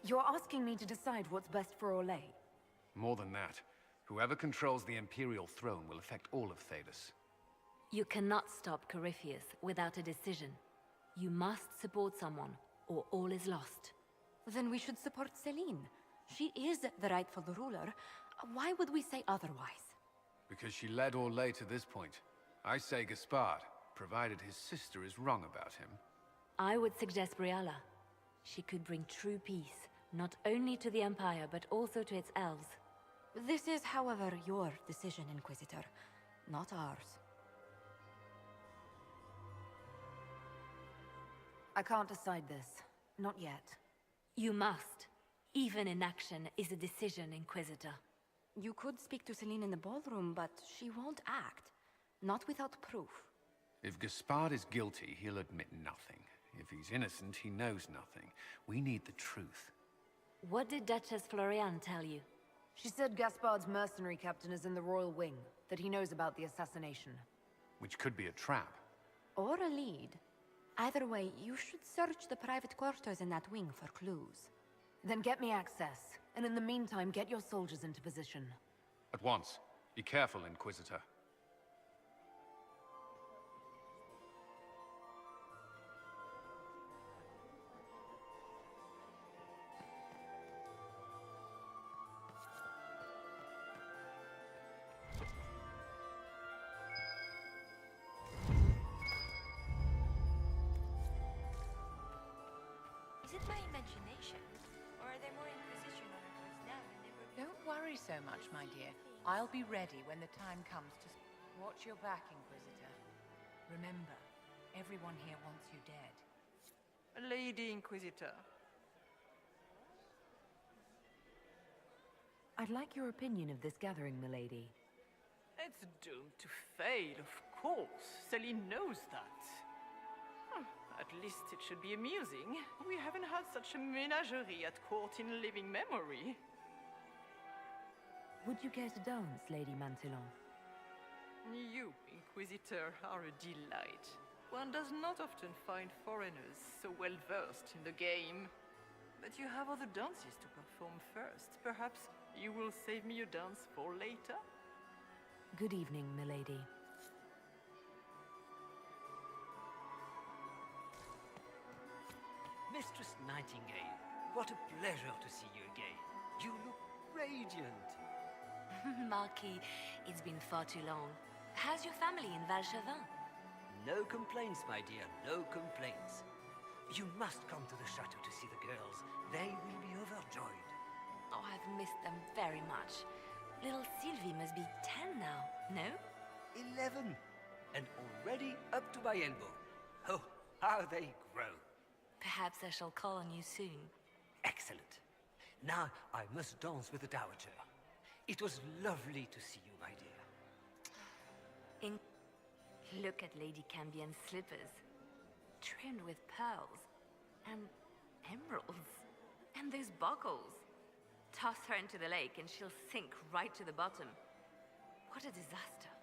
You're asking me to decide what's best for Orlais? More than that, whoever controls the Imperial throne will affect all of Thedas. You cannot stop Corypheus without a decision. You must support someone, or all is lost. Then we should support Celine. She is the rightful ruler. Why would we say otherwise? Because she led Orlais to this point. I say Gaspard, provided his sister is wrong about him. I would suggest Brialla. She could bring true peace, not only to the Empire, but also to its elves. This is, however, your decision, Inquisitor, not ours. I can't decide this. Not yet. You must. Even inaction is a decision, Inquisitor. You could speak to Celine in the ballroom, but she won't act. Not without proof. If Gaspard is guilty, he'll admit nothing. If he's innocent, he knows nothing. We need the truth. What did Duchess Floriane tell you? She said Gaspard's mercenary captain is in the Royal Wing, that he knows about the assassination. Which could be a trap. Or a lead. Either way, you should search the private quarters in that wing for clues. Then get me access, and in the meantime, get your soldiers into position. At once. Be careful, Inquisitor. Is it my imagination? Or are there more Inquisition records now than there were before? Don't worry so much, my dear. I'll be ready when the time comes to... Watch your back, Inquisitor. Remember, everyone here wants you dead. Lady Inquisitor. I'd like your opinion of this gathering, milady. It's doomed to fail, of course. Celine knows that. At least it should be amusing. We haven't had such a menagerie at court in living memory. Would you care to dance, Lady Mantillon? You, Inquisitor, are a delight. One does not often find foreigners so well versed in the game. But you have other dances to perform first. Perhaps you will save me a dance for later? Good evening, milady. Mistress Nightingale, what a pleasure to see you again. You look radiant. Marquis, it's been far too long. How's your family in Valchevin? No complaints, my dear, no complaints. You must come to the chateau to see the girls. They will be overjoyed. Oh, I've missed them very much. Little Sylvie must be 10 now, no? 11. And already up to my elbow. Oh, how they grow. Perhaps I shall call on you soon. Excellent. Now I must dance with the Dowager. It was lovely to see you, my dear. Look at Lady Cambien's slippers. Trimmed with pearls. And emeralds. And those buckles. Toss her into the lake and she'll sink right to the bottom. What a disaster.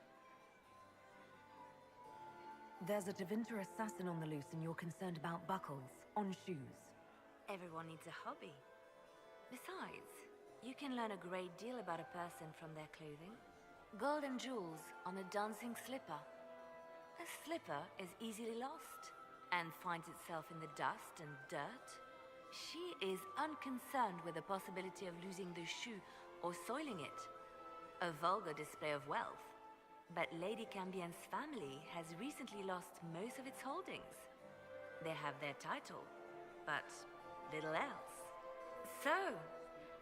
There's a Tevinter assassin on the loose and you're concerned about buckles on shoes. Everyone needs a hobby. Besides, you can learn a great deal about a person from their clothing. Gold and jewels on a dancing slipper. A slipper is easily lost and finds itself in the dust and dirt. She is unconcerned with the possibility of losing the shoe or soiling it. A vulgar display of wealth. But Lady Cambien's family has recently lost most of its holdings. They have their title, but little else. So,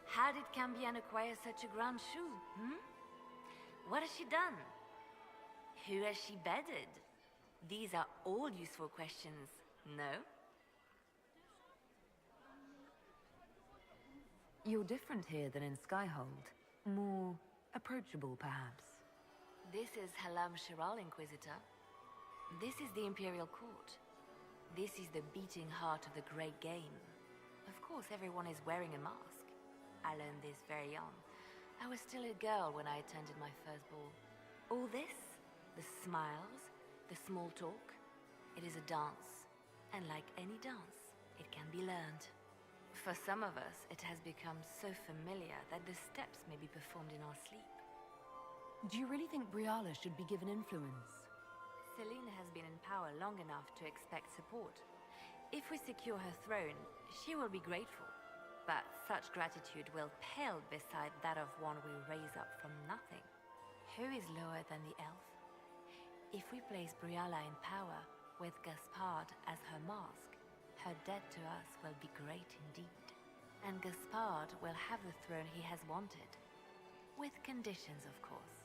how did Cambien acquire such a grand shoe, What has she done? Who has she bedded? These are all useful questions, no? You're different here than in Skyhold. More approachable, perhaps. This is Halam Shiral, Inquisitor. This is the Imperial Court. This is the beating heart of the Great Game. Of course, everyone is wearing a mask. I learned this very young. I was still a girl when I attended my first ball. All this, the smiles, the small talk, it is a dance. And like any dance, it can be learned. For some of us, it has become so familiar that the steps may be performed in our sleep. Do you really think Briala should be given influence? Celine has been in power long enough to expect support. If we secure her throne, she will be grateful. But such gratitude will pale beside that of one we raise up from nothing. Who is lower than the elf? If we place Briala in power, with Gaspard as her mask, her debt to us will be great indeed. And Gaspard will have the throne he has wanted. With conditions, of course.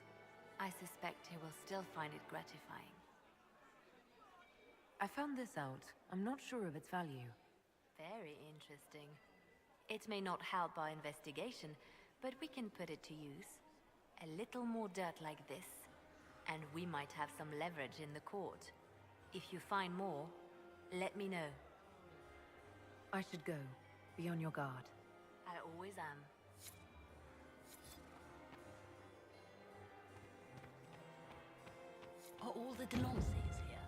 I suspect he will still find it gratifying. I found this out. I'm not sure of its value. Very interesting. It may not help our investigation, but we can put it to use. A little more dirt like this, and we might have some leverage in the court. If you find more, let me know. I should go. Be on your guard. I always am. Are all the Delancey's here?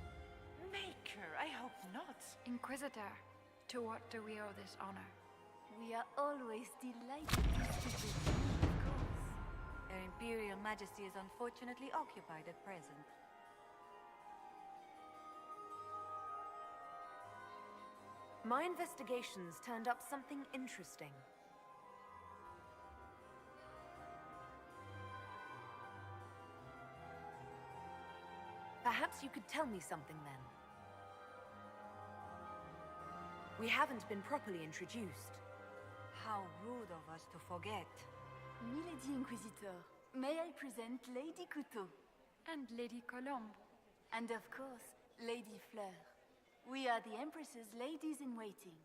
Maker, I hope not. Inquisitor, to what do we owe this honor? We are always delighted to speak with you, of course. Her Imperial Majesty is unfortunately occupied at present. My investigations turned up something interesting. Perhaps you could tell me something then. We haven't been properly introduced. How rude of us to forget. Milady Inquisitor, may I present Lady Couteau? And Lady Colombe. And of course, Lady Fleur. We are the Empress's ladies-in-waiting.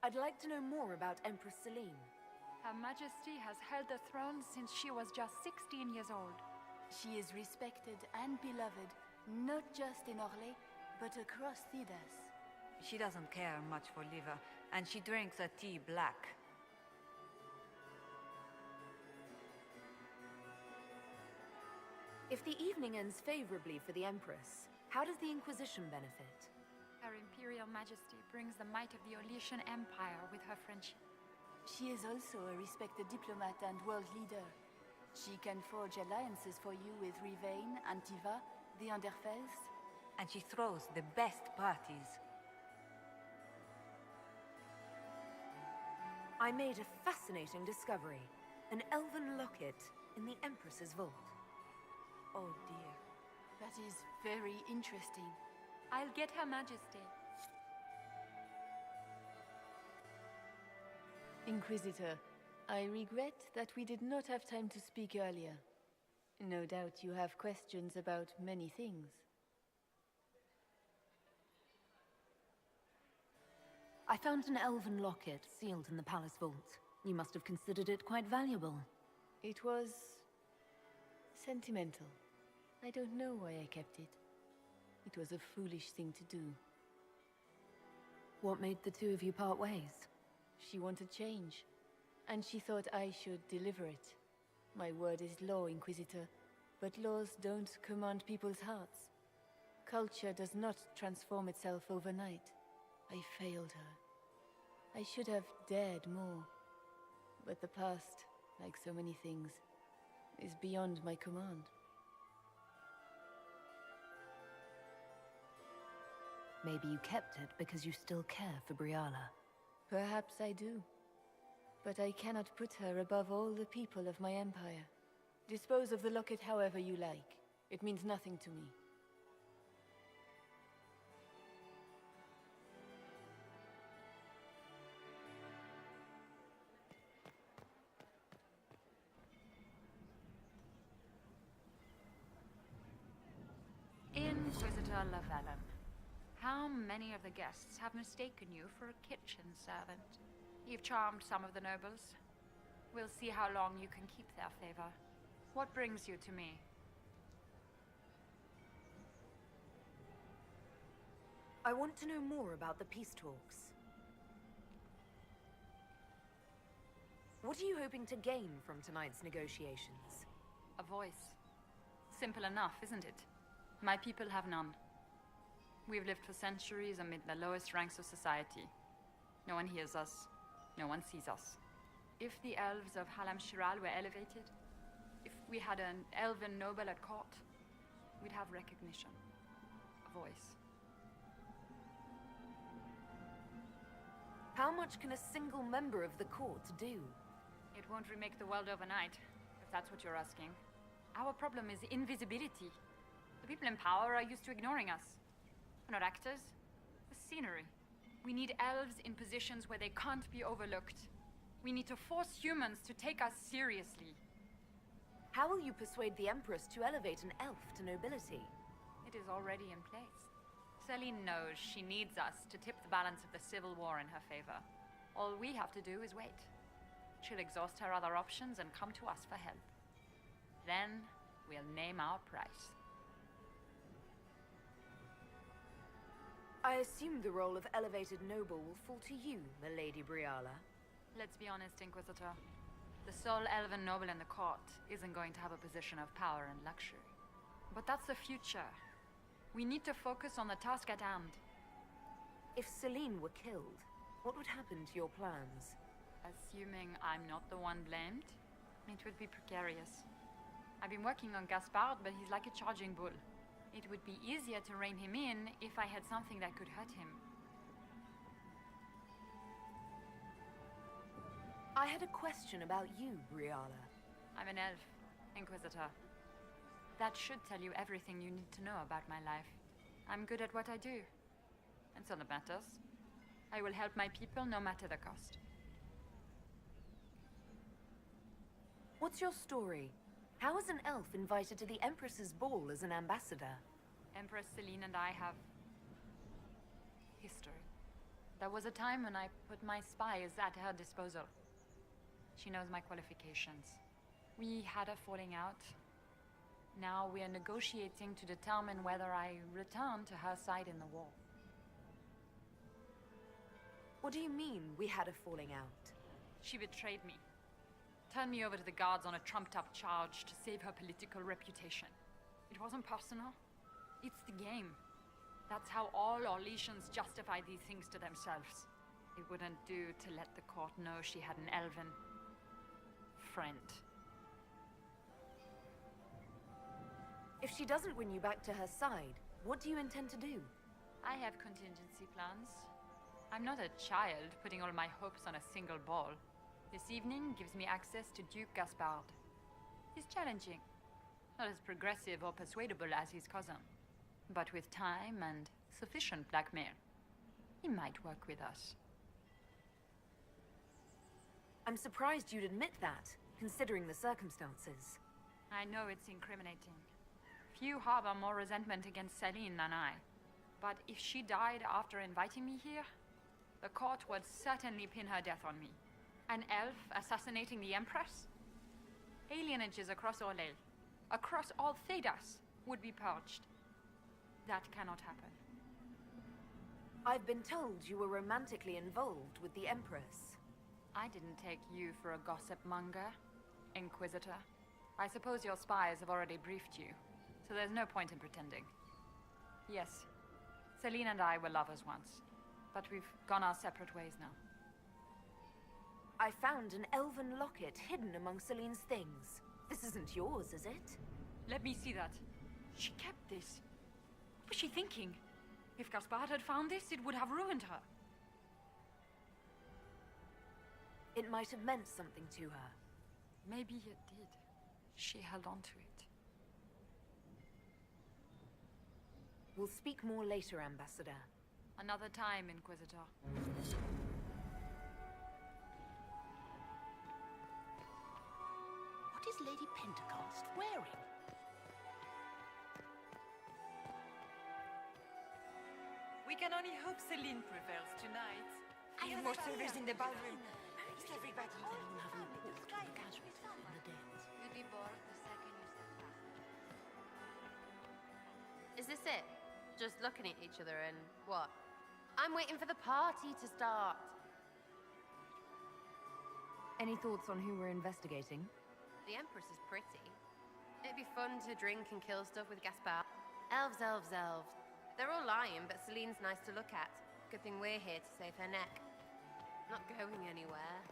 I'd like to know more about Empress Celine. Her Majesty has held the throne since she was just 16 years old. She is respected and beloved, not just in Orlais, but across Thedas. She doesn't care much for liver, and she drinks her tea black. If the evening ends favorably for the Empress, how does the Inquisition benefit? Her Imperial Majesty brings the might of the Orlesian Empire with her friendship. She is also a respected diplomat and world leader. She can forge alliances for you with Rivain, Antiva, the Underfels. And she throws the best parties. I made a fascinating discovery. An elven locket in the Empress's vault. Oh dear. That is very interesting. I'll get Her Majesty. Inquisitor, I regret that we did not have time to speak earlier. No doubt you have questions about many things. I found an elven locket sealed in the palace vault. You must have considered it quite valuable. It was sentimental. I don't know why I kept it. It was a foolish thing to do. What made the two of you part ways? She wanted change, and she thought I should deliver it. My word is law, Inquisitor, but laws don't command people's hearts. Culture does not transform itself overnight. I failed her. I should have dared more. But the past, like so many things, is beyond my command. Maybe you kept it because you still care for Briala. Perhaps I do. But I cannot put her above all the people of my empire. Dispose of the locket however you like. It means nothing to me. Inquisitor Lavellum, how many of the guests have mistaken you for a kitchen servant? You've charmed some of the nobles. We'll see how long you can keep their favor. What brings you to me? I want to know more about the peace talks. What are you hoping to gain from tonight's negotiations? A voice. Simple enough, isn't it? My people have none. We've lived for centuries amid the lowest ranks of society. No one hears us. No one sees us. If the elves of Halam Shiral were elevated, if we had an elven noble at court, we'd have recognition. A voice. How much can a single member of the court do? It won't remake the world overnight, if that's what you're asking. Our problem is invisibility. The people in power are used to ignoring us. We're not actors. We're scenery. We need elves in positions where they can't be overlooked. We need to force humans to take us seriously. How will you persuade the Empress to elevate an elf to nobility? It is already in place. Celine knows she needs us to tip the balance of the civil war in her favor. All we have to do is wait. She'll exhaust her other options and come to us for help. Then, we'll name our price. I assume the role of elevated noble will fall to you, Milady Briala. Let's be honest, Inquisitor. The sole elven noble in the court isn't going to have a position of power and luxury. But that's the future. We need to focus on the task at hand. If Celine were killed, what would happen to your plans? Assuming I'm not the one blamed, it would be precarious. I've been working on Gaspard, but he's like a charging bull. It would be easier to rein him in if I had something that could hurt him. I had a question about you, Briala. I'm an elf, Inquisitor. That should tell you everything you need to know about my life. I'm good at what I do. And so that matters. I will help my people no matter the cost. What's your story? How is an elf invited to the Empress's ball as an ambassador? Empress Celine and I have history. There was a time when I put my spies at her disposal. She knows my qualifications. We had a falling out. Now we are negotiating to determine whether I return to her side in the war. What do you mean, we had a falling out? She betrayed me. Turned me over to the guards on a trumped-up charge to save her political reputation. It wasn't personal. It's the game. That's how all Orlesians justify these things to themselves. It wouldn't do to let the court know she had an elven friend. If she doesn't win you back to her side, what do you intend to do? I have contingency plans. I'm not a child putting all my hopes on a single ball. This evening gives me access to Duke Gaspard. He's challenging. Not as progressive or persuadable as his cousin. But with time and sufficient blackmail, he might work with us. I'm surprised you'd admit that, considering the circumstances. I know it's incriminating. Few harbor more resentment against Celine than I. But if she died after inviting me here, the court would certainly pin her death on me. An elf assassinating the Empress? Alienages across Orlais, across all Thedas, would be purged. That cannot happen. I've been told you were romantically involved with the Empress. I didn't take you for a gossip monger, Inquisitor. I suppose your spies have already briefed you, so there's no point in pretending. Yes, Celine and I were lovers once, but we've gone our separate ways now. I found an elven locket hidden among Celine's things. This isn't yours, is it? Let me see that. She kept this. What was she thinking? If Gaspard had found this, it would have ruined her. It might have meant something to her. Maybe it did. She held on to it. We'll speak more later, Ambassador. Another time, Inquisitor. What is Lady Pentecost wearing? We can only hope Celine prevails tonight. I have more servers in the ballroom. everybody? Anyone have a report on the casualties in the dens? You'd be bored the second you step past. Is this it? Just looking at each other and what? I'm waiting for the party to start. Any thoughts on who we're investigating? The Empress is pretty. It'd be fun to drink and kill stuff with Gaspard. Elves, elves, elves. They're all lying, but Celine's nice to look at. Good thing we're here to save her neck. Not going anywhere.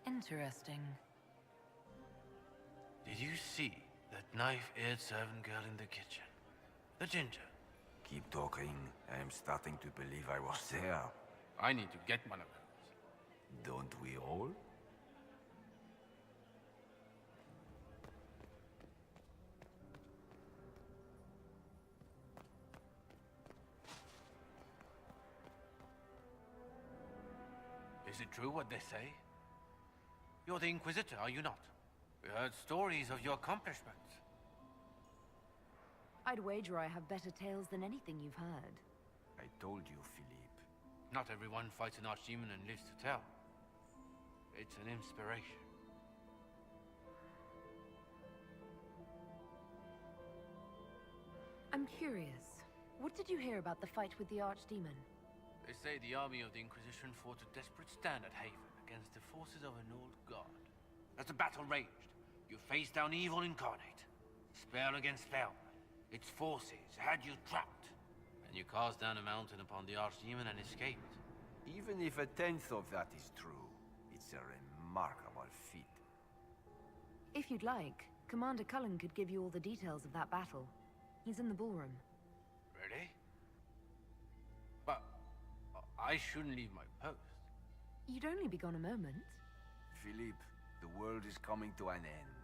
Interesting. Did you see that knife-eared servant girl in the kitchen? The ginger. Keep talking. I am starting to believe I was there. I need to get one of those. Don't we all? Is it true what they say? You're the Inquisitor, are you not? We heard stories of your accomplishments. I'd wager I have better tales than anything you've heard. I told you, Philippe. Not everyone fights an archdemon and lives to tell. It's an inspiration. I'm curious. What did you hear about the fight with the Archdemon? They say the army of the Inquisition fought a desperate stand at Haven against the forces of an old god. As the battle raged, you faced down evil incarnate. Spell against spell. Its forces had you trapped. And you cast down a mountain upon the Archdemon and escaped. Even if 1/10 of that is true, it's a remarkable feat. If you'd like, Commander Cullen could give you all the details of that battle. He's in the ballroom. Really? But I shouldn't leave my post. You'd only be gone a moment. Philippe, the world is coming to an end.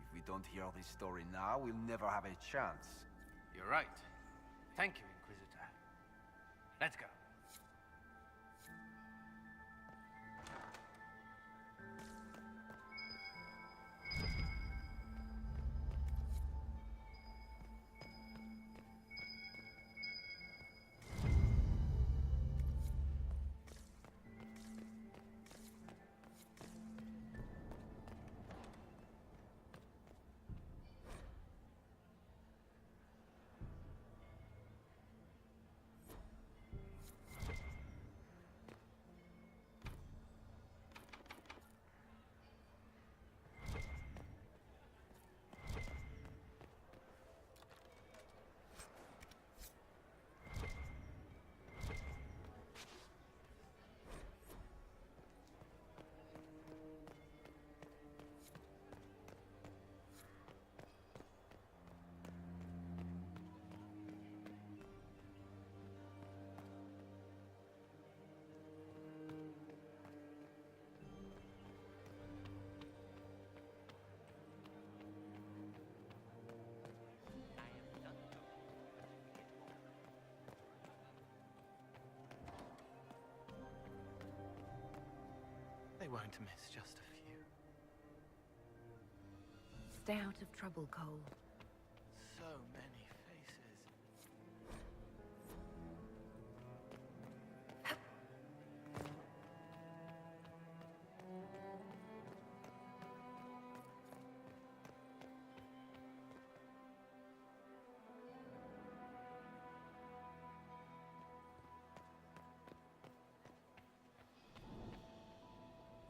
If we don't hear this story now, we'll never have a chance. You're right. Thank you, Inquisitor. Let's go. They won't miss just a few. Stay out of trouble, Cole. So many faces.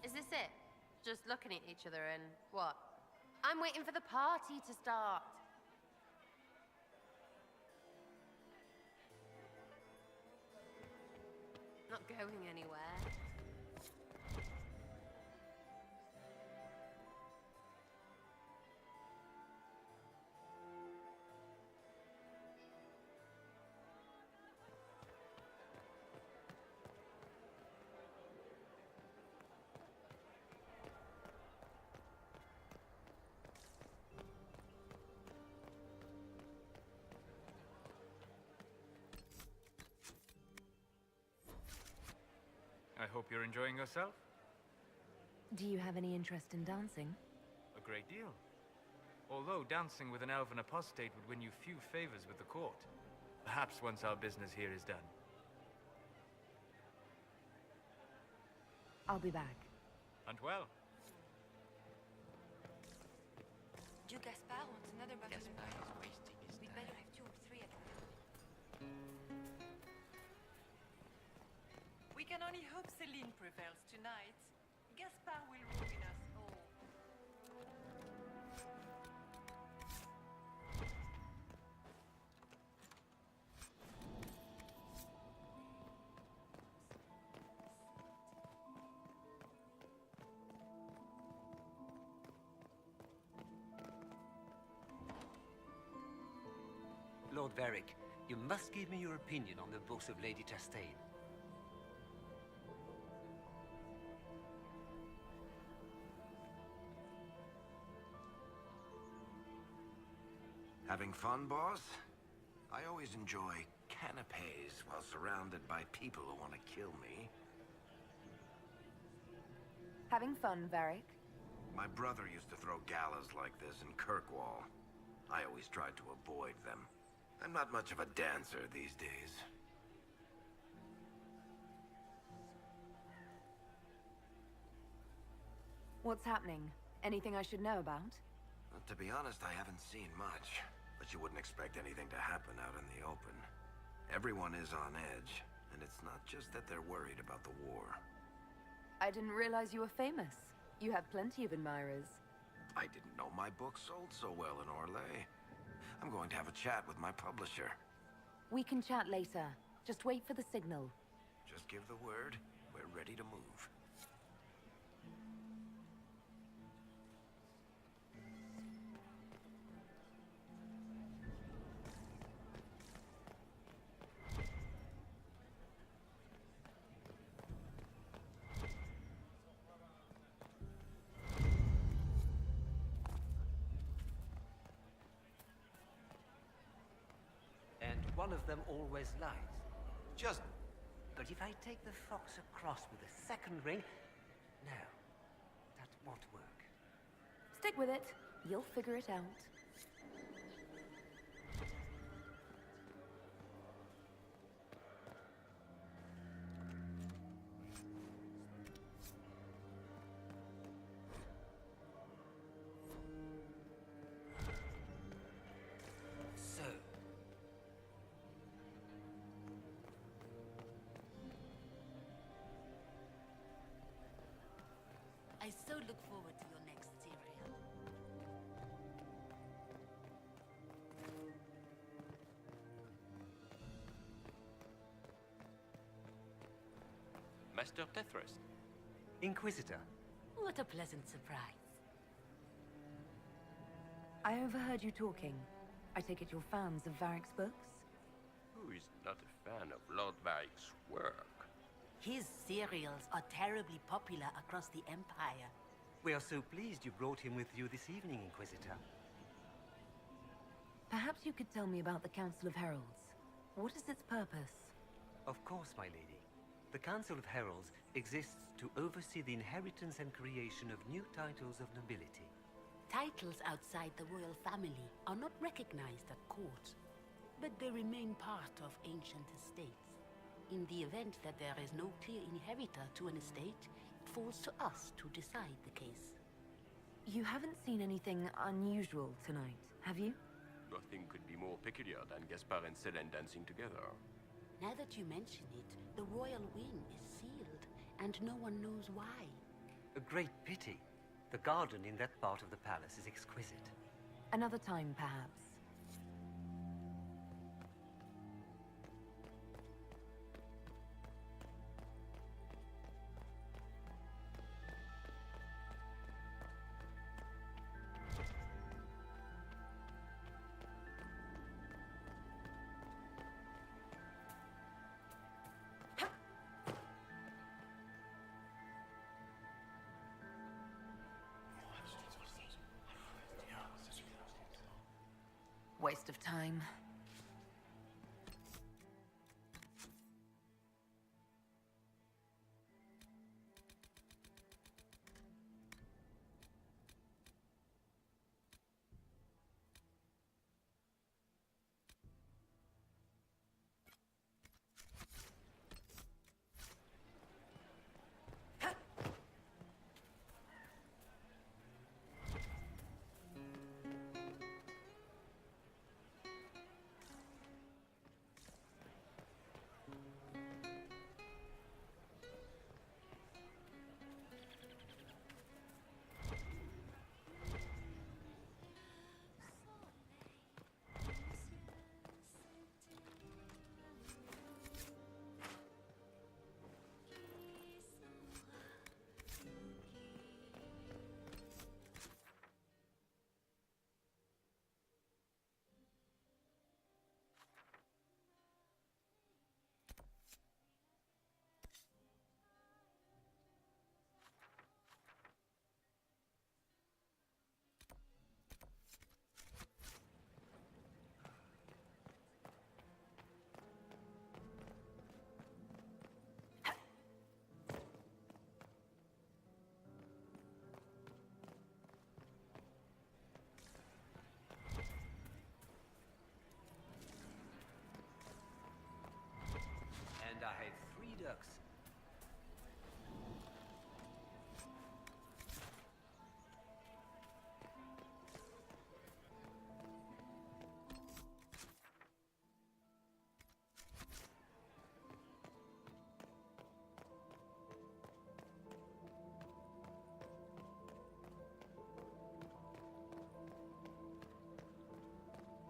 Is this it? Just looking at each other and what? I'm waiting for the party to start. not going anywhere. I hope you're enjoying yourself. Do you have any interest in dancing? A great deal. Although dancing with an elven apostate would win you few favors with the court. Perhaps once our business here is done. I'll be back. Hunt well. Do Gaspard wants another bottle of Gaspard wine. is wasting his We'd time. better have 2 or 3 of them. We can only hope Celine prevails tonight. Gaspard will ruin us all. Lord Varric, you must give me your opinion on the books of Lady Chastain. Having fun, boss? I always enjoy canapes while surrounded by people who want to kill me. Having fun, Varric? My brother used to throw galas like this in Kirkwall. I always tried to avoid them. I'm not much of a dancer these days. What's happening? Anything I should know about? To be honest, I haven't seen much. But you wouldn't expect anything to happen out in the open. Everyone is on edge, and it's not just that they're worried about the war. I didn't realize you were famous. You have plenty of admirers. I didn't know my book sold so well in Orlais. I'm going to have a chat with my publisher. We can chat later. Just wait for the signal. Just give the word. We're ready to move. One of them always lies. Just... But if I take the fox across with a second ring... No, that won't work. Stick with it. You'll figure it out. I so look forward to your next cereal. Master Tethras. Inquisitor. What a pleasant surprise. I overheard you talking. I take it you're fans of Varric's books? Who is not a fan of Lord Varric's work? His cereals are terribly popular across the Empire. We are so pleased you brought him with you this evening, Inquisitor. Perhaps you could tell me about the Council of Heralds. What is its purpose? Of course, my lady. The Council of Heralds exists to oversee the inheritance and creation of new titles of nobility. Titles outside the royal family are not recognized at court, but they remain part of ancient estates. In the event that there is no clear inheritor to an estate, it falls to us to decide the case. You haven't seen anything unusual tonight, have you? Nothing could be more peculiar than Gaspard and Selene dancing together. Now that you mention it, the royal wing is sealed, and no one knows why. A great pity. The garden in that part of the palace is exquisite. Another time, perhaps. Waste of time. And I have 3 ducks.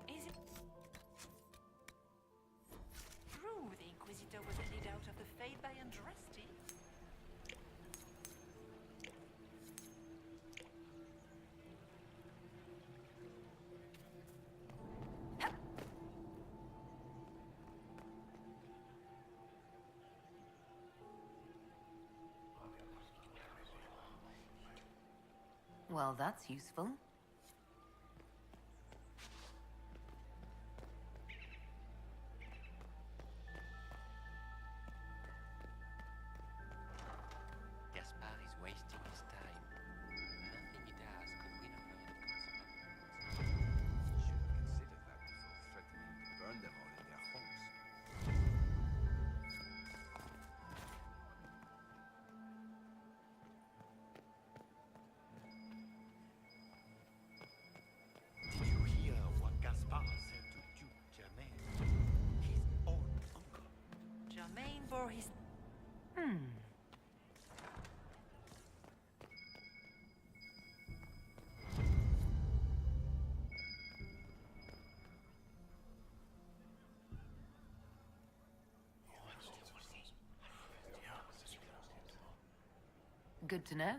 Is it true the Inquisitor was lead out of the Fade by Andraste? Well, that's useful. Gaspar is wasting his time. Nothing he does could win over the Council of Lords. Should have considered that before threatening to burn them all in their homes. Did you hear what Gaspar said to Duke Germain? His own uncle. Germain bore his... Good to know.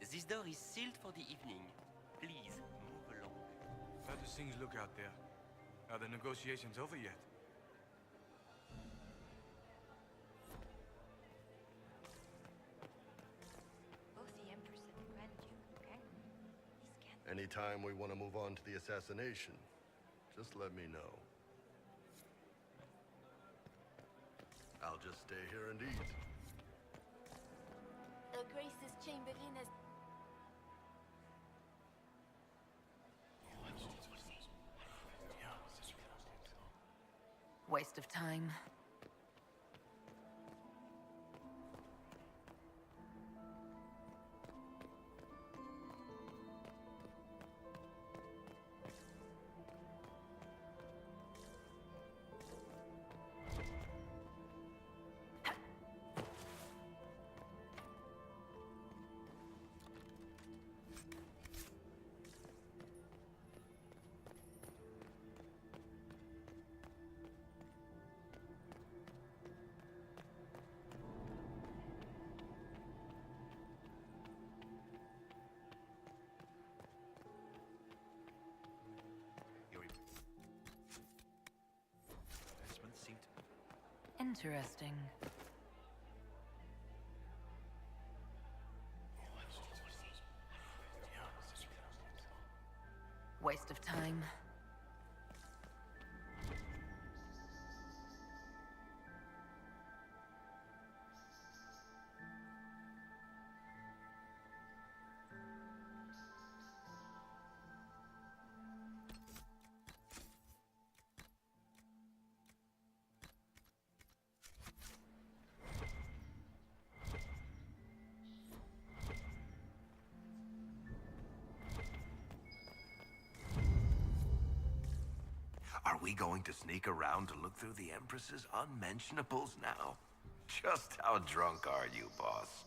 This door is sealed for the evening. Please, move along. How do things look out there? Are the negotiations over yet? Both the Empress and the Grand Duke, okay? These can't... Anytime we want to move on to the assassination, just let me know. I'll just stay here and eat. Her Grace's Chamberlain has... Waste of time. Interesting. Waste of time. Are we going to sneak around to look through the Empress's unmentionables now? Just how drunk are you, boss?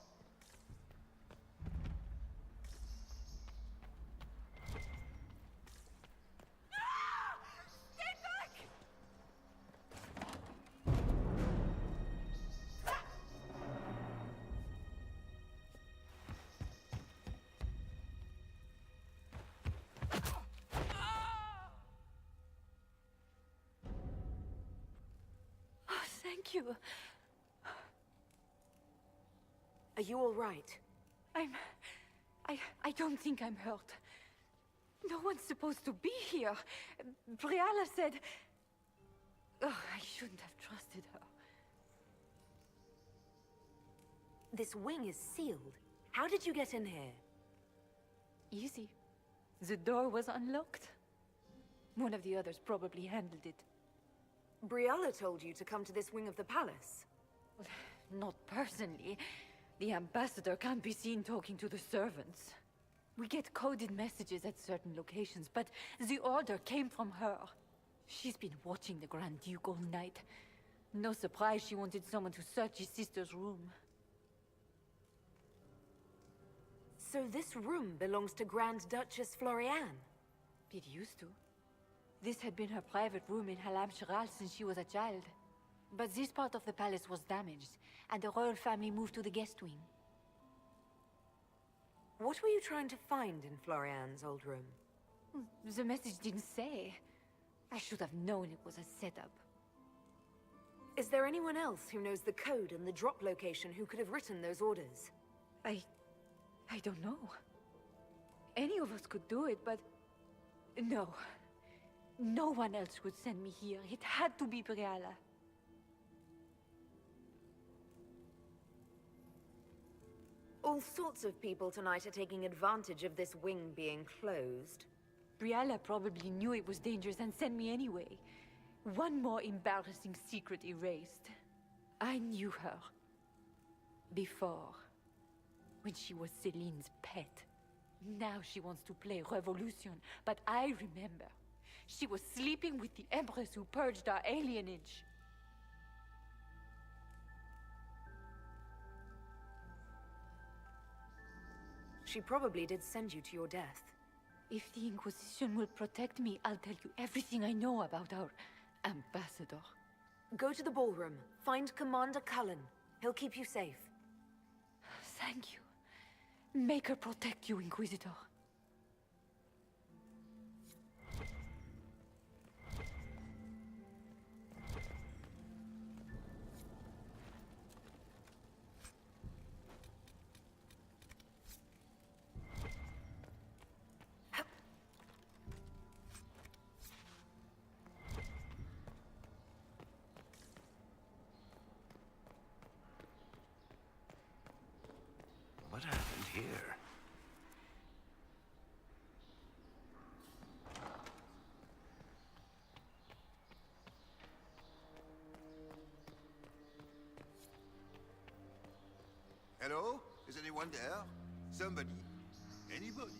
Thank you. Are you all right? I don't think I'm hurt. No one's supposed to be here. Briala said... Oh, I shouldn't have trusted her. This wing is sealed. How did you get in here? Easy. The door was unlocked. One of the others probably handled it. Briala told you to come to this wing of the palace. Not personally. The ambassador can't be seen talking to the servants. We get coded messages at certain locations, but the order came from her. She's been watching the Grand Duke all night. No surprise she wanted someone to search his sister's room. So this room belongs to Grand Duchess Floriane? It used to. This had been her private room in Halam Shiral since she was a child. But this part of the palace was damaged, and the royal family moved to the guest wing. What were you trying to find in Floriane's old room? The message didn't say. I should have known it was a setup. Is there anyone else who knows the code and the drop location who could have written those orders? I don't know. Any of us could do it, but... No. No one else would send me here. It had to be Briala. All sorts of people tonight are taking advantage of this wing being closed. Briala probably knew it was dangerous and sent me anyway. One more embarrassing secret erased. I knew her. Before. When she was Celine's pet. Now she wants to play revolution, but I remember. She was sleeping with the Empress who purged our alienage. She probably did send you to your death. If the Inquisition will protect me, I'll tell you everything I know about our ambassador. Go to the ballroom. Find Commander Cullen. He'll keep you safe. Thank you. Make her protect you, Inquisitor. What happened here? Hello? Is anyone there? Somebody? Anybody?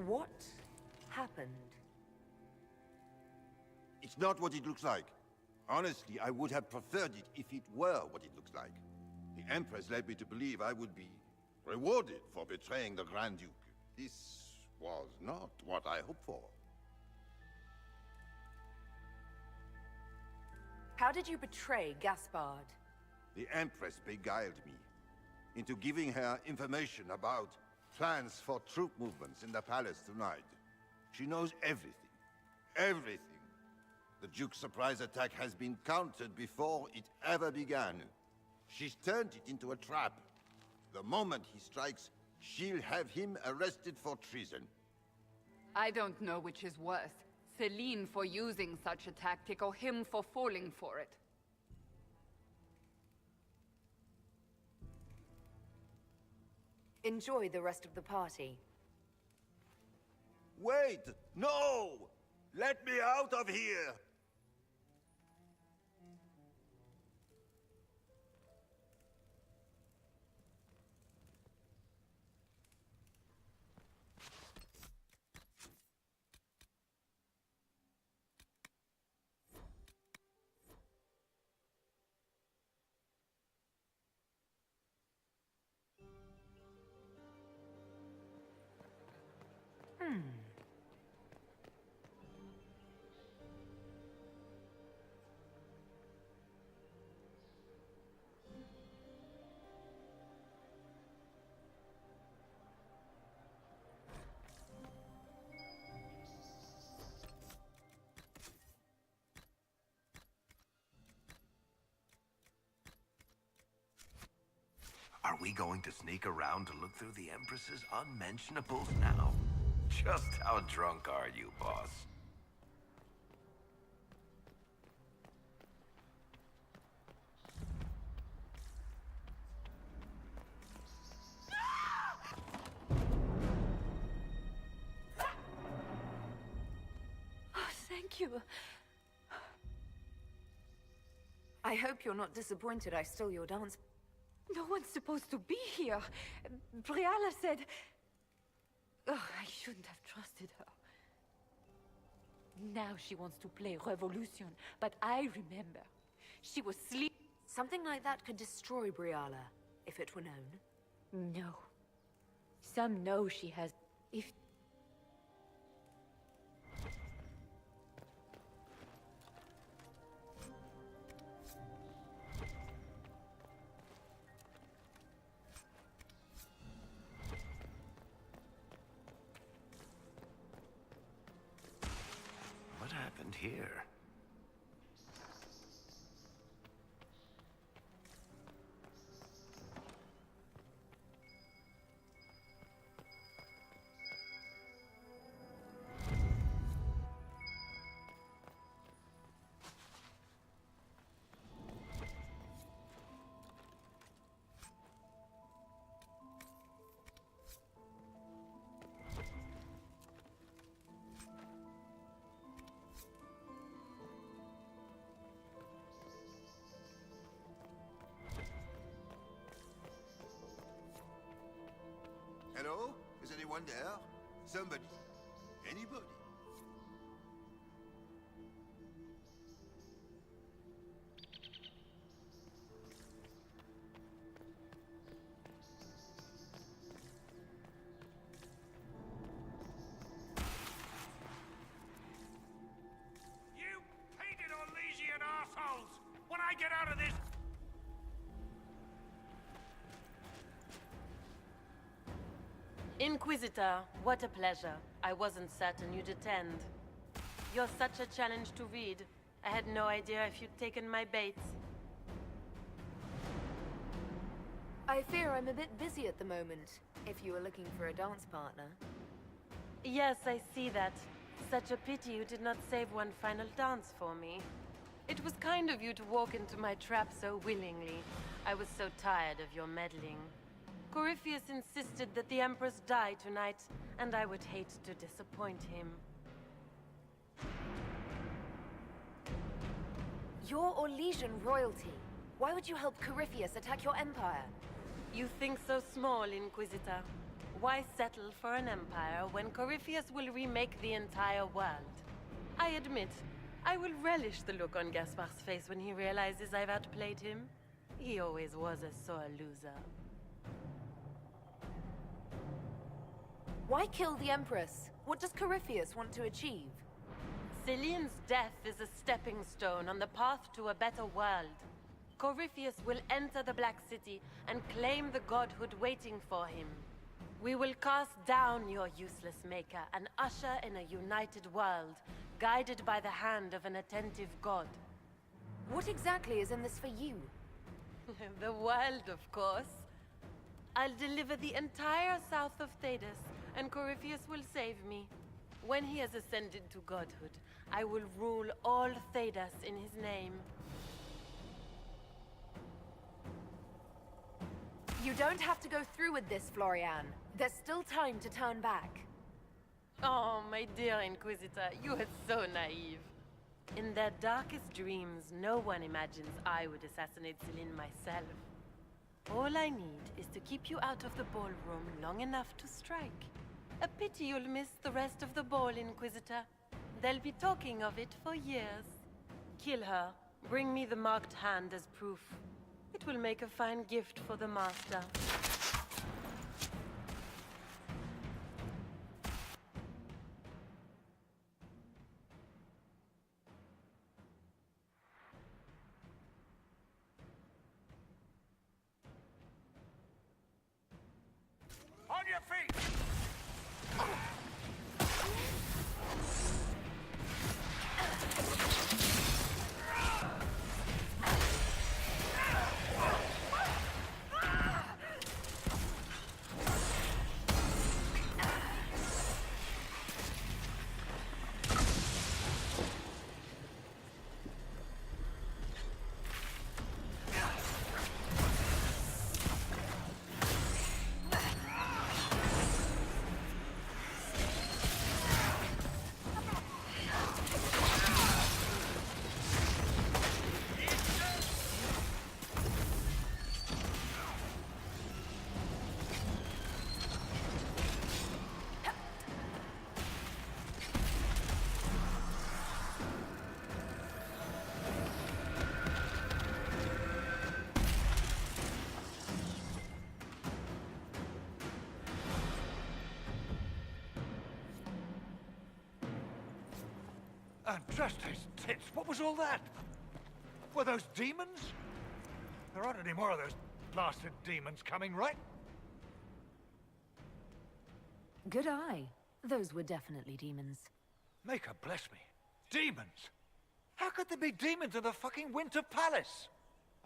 What happened? It's not what it looks like. Honestly, I would have preferred it if it were what it looks like. The Empress led me to believe I would be rewarded for betraying the Grand Duke. This was not what I hoped for. How did you betray Gaspard? The Empress beguiled me into giving her information about plans for troop movements in the palace tonight. She knows everything. Everything. The Duke's surprise attack has been countered before it ever began. She's turned it into a trap. The moment he strikes, she'll have him arrested for treason. I don't know which is worse. Celine for using such a tactic, or him for falling for it. Enjoy the rest of the party. Wait! No! Let me out of here! Are we going to sneak around to look through the Empress's unmentionables now? Just how drunk are you, boss? Oh, thank you. I hope you're not disappointed I stole your dance. No one's supposed to be here. Briala said... Oh, I shouldn't have trusted her. Now she wants to play Revolution, but I remember. She was sleep... Something like that could destroy Briala, if it were known. No. Some know she has... If... What happened here? Hello? Is anyone there? Somebody? Anybody? You painted Orlesian assholes! When I get out of this... Inquisitor, what a pleasure. I wasn't certain you'd attend. You're such a challenge to read. I had no idea if you'd taken my bait. I fear I'm a bit busy at the moment, if you were looking for a dance partner. Yes, I see that. Such a pity you did not save one final dance for me. It was kind of you to walk into my trap so willingly. I was so tired of your meddling. Corypheus insisted that the Empress die tonight, and I would hate to disappoint him. You're Orlesian royalty. Why would you help Corypheus attack your empire? You think so small, Inquisitor. Why settle for an empire when Corypheus will remake the entire world? I admit, I will relish the look on Gaspard's face when he realizes I've outplayed him. He always was a sore loser. Why kill the Empress? What does Corypheus want to achieve? Celine's death is a stepping stone on the path to a better world. Corypheus will enter the Black City and claim the godhood waiting for him. We will cast down your useless maker and usher in a united world, guided by the hand of an attentive god. What exactly is in this for you? The world, of course. I'll deliver the entire south of Thedas, and Corypheus will save me. When he has ascended to godhood, I will rule all Thedas in his name. You don't have to go through with this, Florian. There's still time to turn back. Oh, my dear Inquisitor, you are so naive. In their darkest dreams, no one imagines I would assassinate Celine myself. All I need is to keep you out of the ballroom long enough to strike. A pity you'll miss the rest of the ball, Inquisitor. They'll be talking of it for years. Kill her. Bring me the marked hand as proof. It will make a fine gift for the Master. On your feet! And just his tits, what was all that? Were those demons? There aren't any more of those blasted demons coming, right? Good eye. Those were definitely demons. Maker bless me. Demons? How could there be demons in the fucking Winter Palace?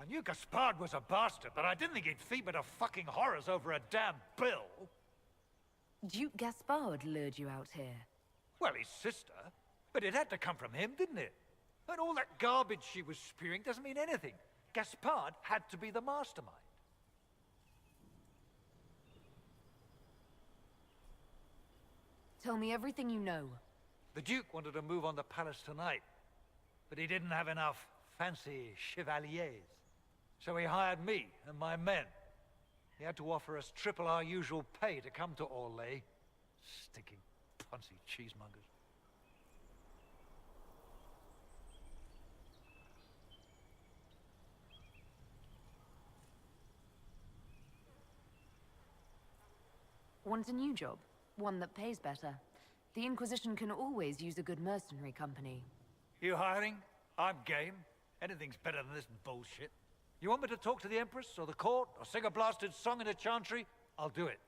I knew Gaspard was a bastard, but I didn't think he'd feed me to fucking horrors over a damn bill. Duke Gaspard lured you out here. Well, his sister. But it had to come from him, didn't it? And all that garbage she was spewing doesn't mean anything. Gaspard had to be the mastermind. Tell me everything you know. The Duke wanted to move on the palace tonight, but he didn't have enough fancy chevaliers. So he hired me and my men. He had to offer us triple our usual pay to come to Orlais. Stinking punsy cheesemongers. Want a new job? One that pays better. The Inquisition can always use a good mercenary company. You hiring? I'm game. Anything's better than this bullshit. You want me to talk to the Empress, or the court, or sing a blasted song in a chantry? I'll do it.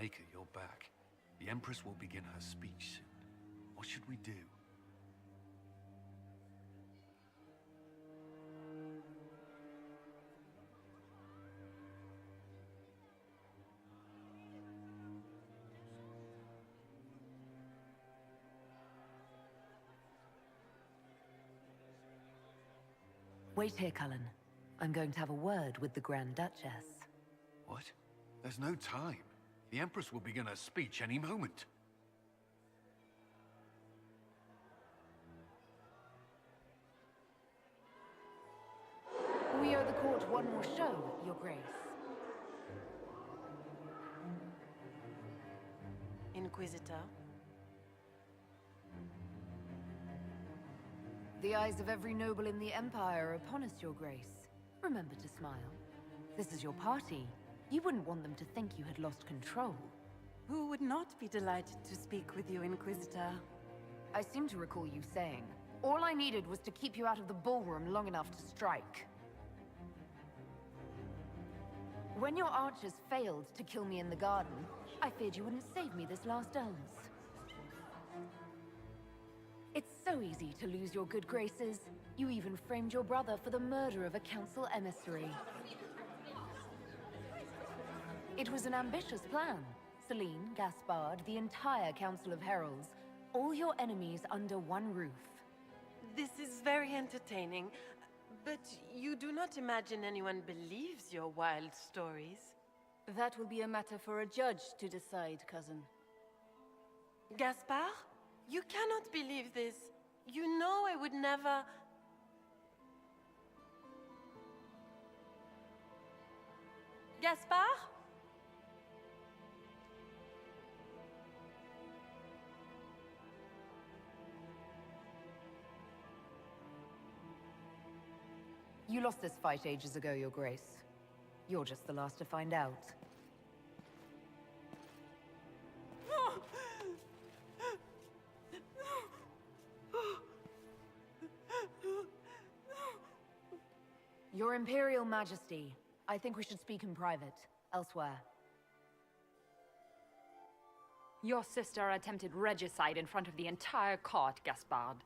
Maker, you're back. The Empress will begin her speech soon. What should we do? Wait here, Cullen. I'm going to have a word with the Grand Duchess. What? There's no time. The Empress will begin her speech any moment. We owe the court one more show, Your Grace. Inquisitor? The eyes of every noble in the Empire are upon us, Your Grace. Remember to smile. This is your party. You wouldn't want them to think you had lost control. Who would not be delighted to speak with you, Inquisitor? I seem to recall you saying, all I needed was to keep you out of the ballroom long enough to strike. When your archers failed to kill me in the garden, I feared you wouldn't save me this last dance. It's so easy to lose your good graces. You even framed your brother for the murder of a council emissary. It was an ambitious plan. Celine, Gaspard, the entire Council of Heralds, all your enemies under one roof. This is very entertaining, but you do not imagine anyone believes your wild stories? That will be a matter for a judge to decide, cousin. Gaspard? You cannot believe this. You know I would never... Gaspard? You lost this fight ages ago, Your Grace. You're just the last to find out. Your Imperial Majesty, I think we should speak in private, elsewhere. Your sister attempted regicide in front of the entire court, Gaspard.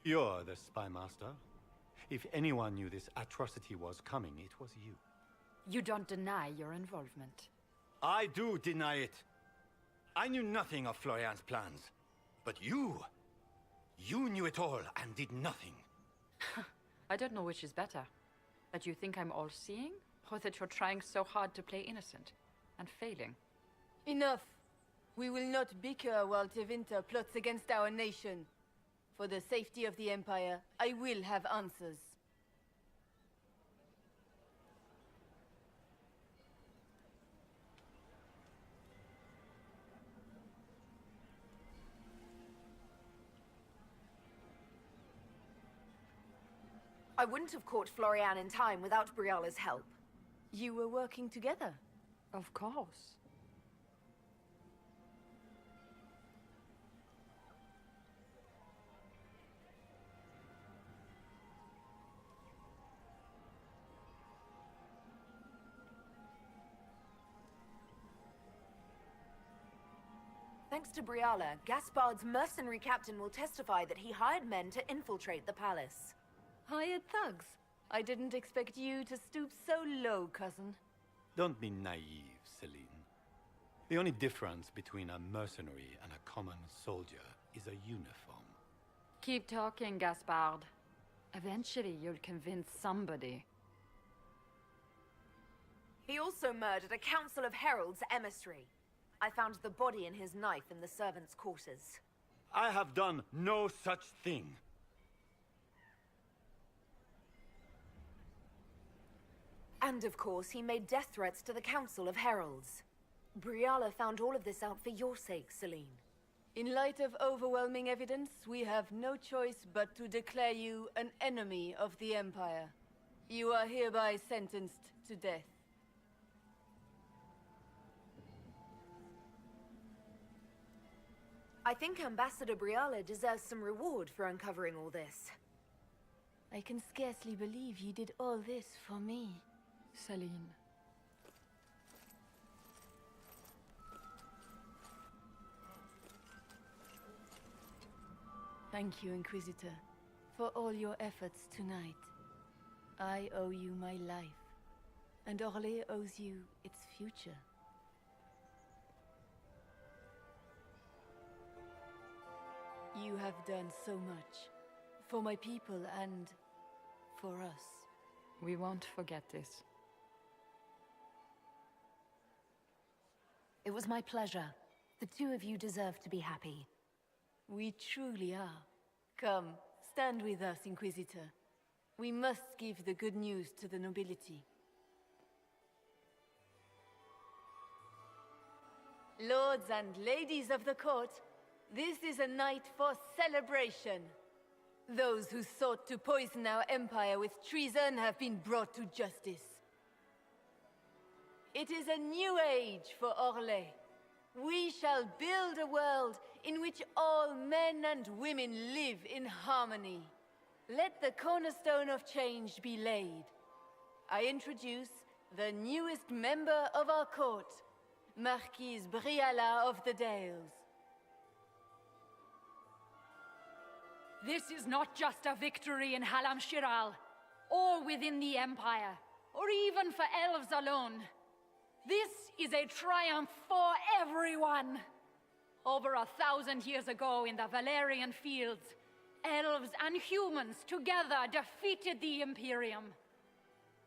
You're the spy master. If anyone knew this atrocity was coming, it was you. You don't deny your involvement. I do deny it. I knew nothing of Florian's plans. But you knew it all and did nothing. I don't know which is better. That you think I'm all-seeing, or that you're trying so hard to play innocent, and failing? Enough! We will not bicker while Tevinter plots against our nation. For the safety of the Empire, I will have answers. I wouldn't have caught Florian in time without Briala's help. You were working together? Of course. Thanks to Briala, Gaspard's mercenary captain will testify that he hired men to infiltrate the palace. Hired thugs? I didn't expect you to stoop so low, cousin. Don't be naive, Celine. The only difference between a mercenary and a common soldier is a uniform. Keep talking, Gaspard. Eventually, you'll convince somebody. He also murdered a Council of Heralds emissary. I found the body and his knife in the servants' quarters. I have done no such thing. And of course, he made death threats to the Council of Heralds. Briala found all of this out for your sake, Celine. In light of overwhelming evidence, we have no choice but to declare you an enemy of the Empire. You are hereby sentenced to death. I think Ambassador Briala deserves some reward for uncovering all this. I can scarcely believe you did all this for me. Celine. Thank you, Inquisitor, for all your efforts tonight. I owe you my life, and Orlais owes you its future. You have done so much, for my people and for us. We won't forget this. It was my pleasure. The two of you deserve to be happy. We truly are. Come, stand with us, Inquisitor. We must give the good news to the nobility. Lords and ladies of the court, this is a night for celebration. Those who sought to poison our empire with treason have been brought to justice. It is a new age for Orlais. We shall build a world in which all men and women live in harmony. Let the cornerstone of change be laid. I introduce the newest member of our court, Marquise Briala of the Dales. This is not just a victory in Halam Shiral, or within the Empire, or even for elves alone. This is a triumph for everyone. Over 1,000 years ago in the Valerian fields, elves and humans together defeated the Imperium.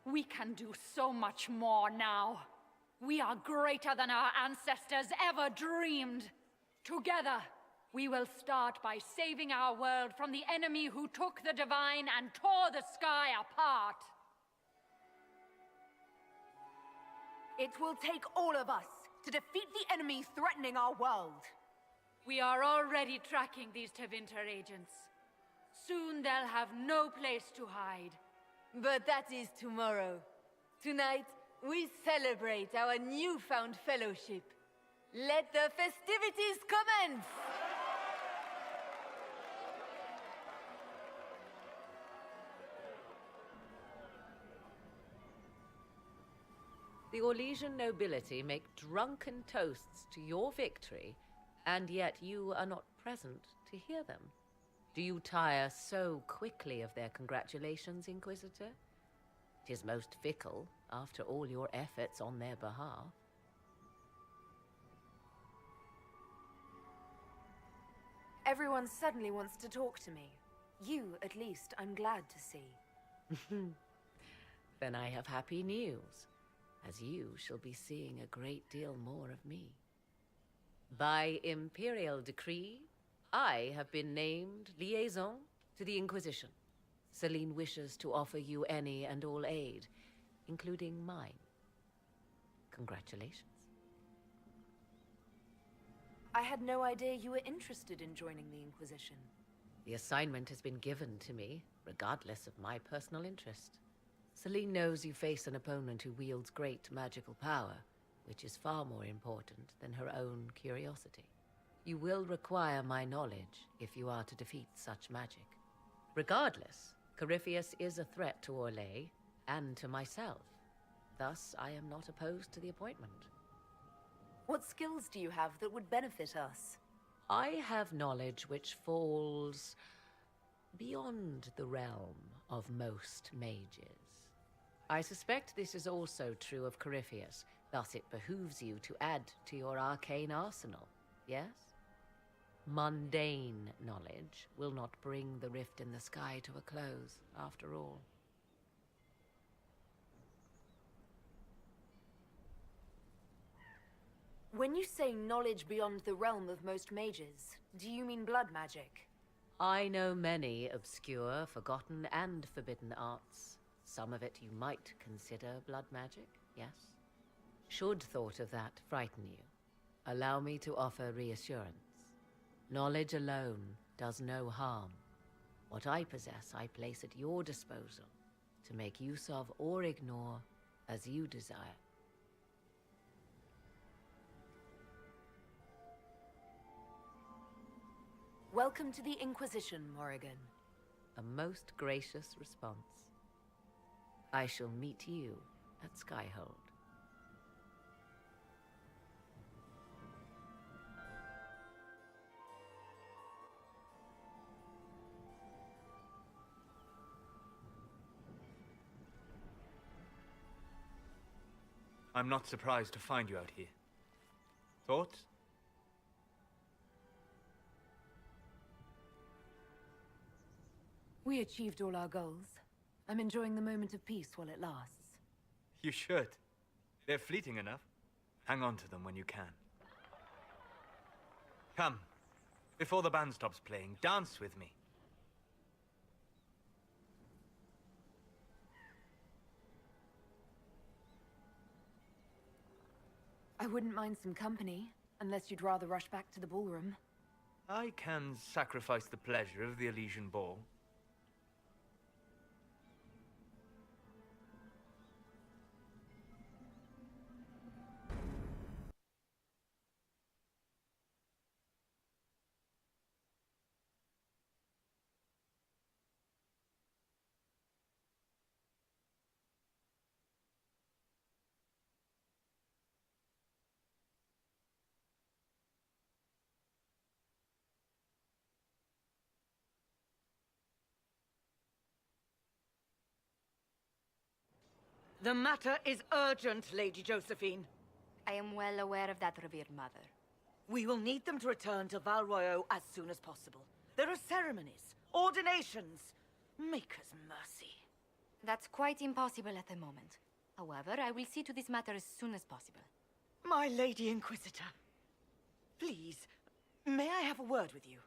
We can do so much more now. We are greater than our ancestors ever dreamed. Together, we will start by saving our world from the enemy who took the divine and tore the sky apart. It will take all of us to defeat the enemy threatening our world. We are already tracking these Tevinter agents. Soon they'll have no place to hide. But that is tomorrow. Tonight, we celebrate our newfound fellowship. Let the festivities commence! The Orlesian nobility make drunken toasts to your victory, and yet you are not present to hear them. Do you tire so quickly of their congratulations, Inquisitor? 'Tis most fickle, after all your efforts on their behalf. Everyone suddenly wants to talk to me. You, at least, I'm glad to see. Then I have happy news, as you shall be seeing a great deal more of me. By imperial decree, I have been named liaison to the Inquisition. Celine wishes to offer you any and all aid, including mine. Congratulations. I had no idea you were interested in joining the Inquisition. The assignment has been given to me, regardless of my personal interest. Celine knows you face an opponent who wields great magical power, which is far more important than her own curiosity. You will require my knowledge if you are to defeat such magic. Regardless, Corypheus is a threat to Orlais and to myself. Thus, I am not opposed to the appointment. What skills do you have that would benefit us? I have knowledge which falls beyond the realm of most mages. I suspect this is also true of Corypheus, thus it behooves you to add to your arcane arsenal, yes? Mundane knowledge will not bring the rift in the sky to a close, after all. When you say knowledge beyond the realm of most mages, do you mean blood magic? I know many obscure, forgotten, and forbidden arts. Some of it you might consider blood magic, yes? Should thought of that frighten you, allow me to offer reassurance. Knowledge alone does no harm. What I possess, I place at your disposal to make use of or ignore as you desire. Welcome to the Inquisition, Morrigan. A most gracious response. I shall meet you at Skyhold. I'm not surprised to find you out here. Thoughts? We achieved all our goals. I'm enjoying the moment of peace while it lasts. You should. They're fleeting enough. Hang on to them when you can. Come. Before the band stops playing, dance with me. I wouldn't mind some company, unless you'd rather rush back to the ballroom. I can sacrifice the pleasure of the Elysian Ball. The matter is urgent, Lady Josephine. I am well aware of that, revered mother. We will need them to return to Val Royeaux as soon as possible. There are ceremonies, ordinations. Maker's mercy. That's quite impossible at the moment. However, I will see to this matter as soon as possible. My Lady Inquisitor. Please, may I have a word with you?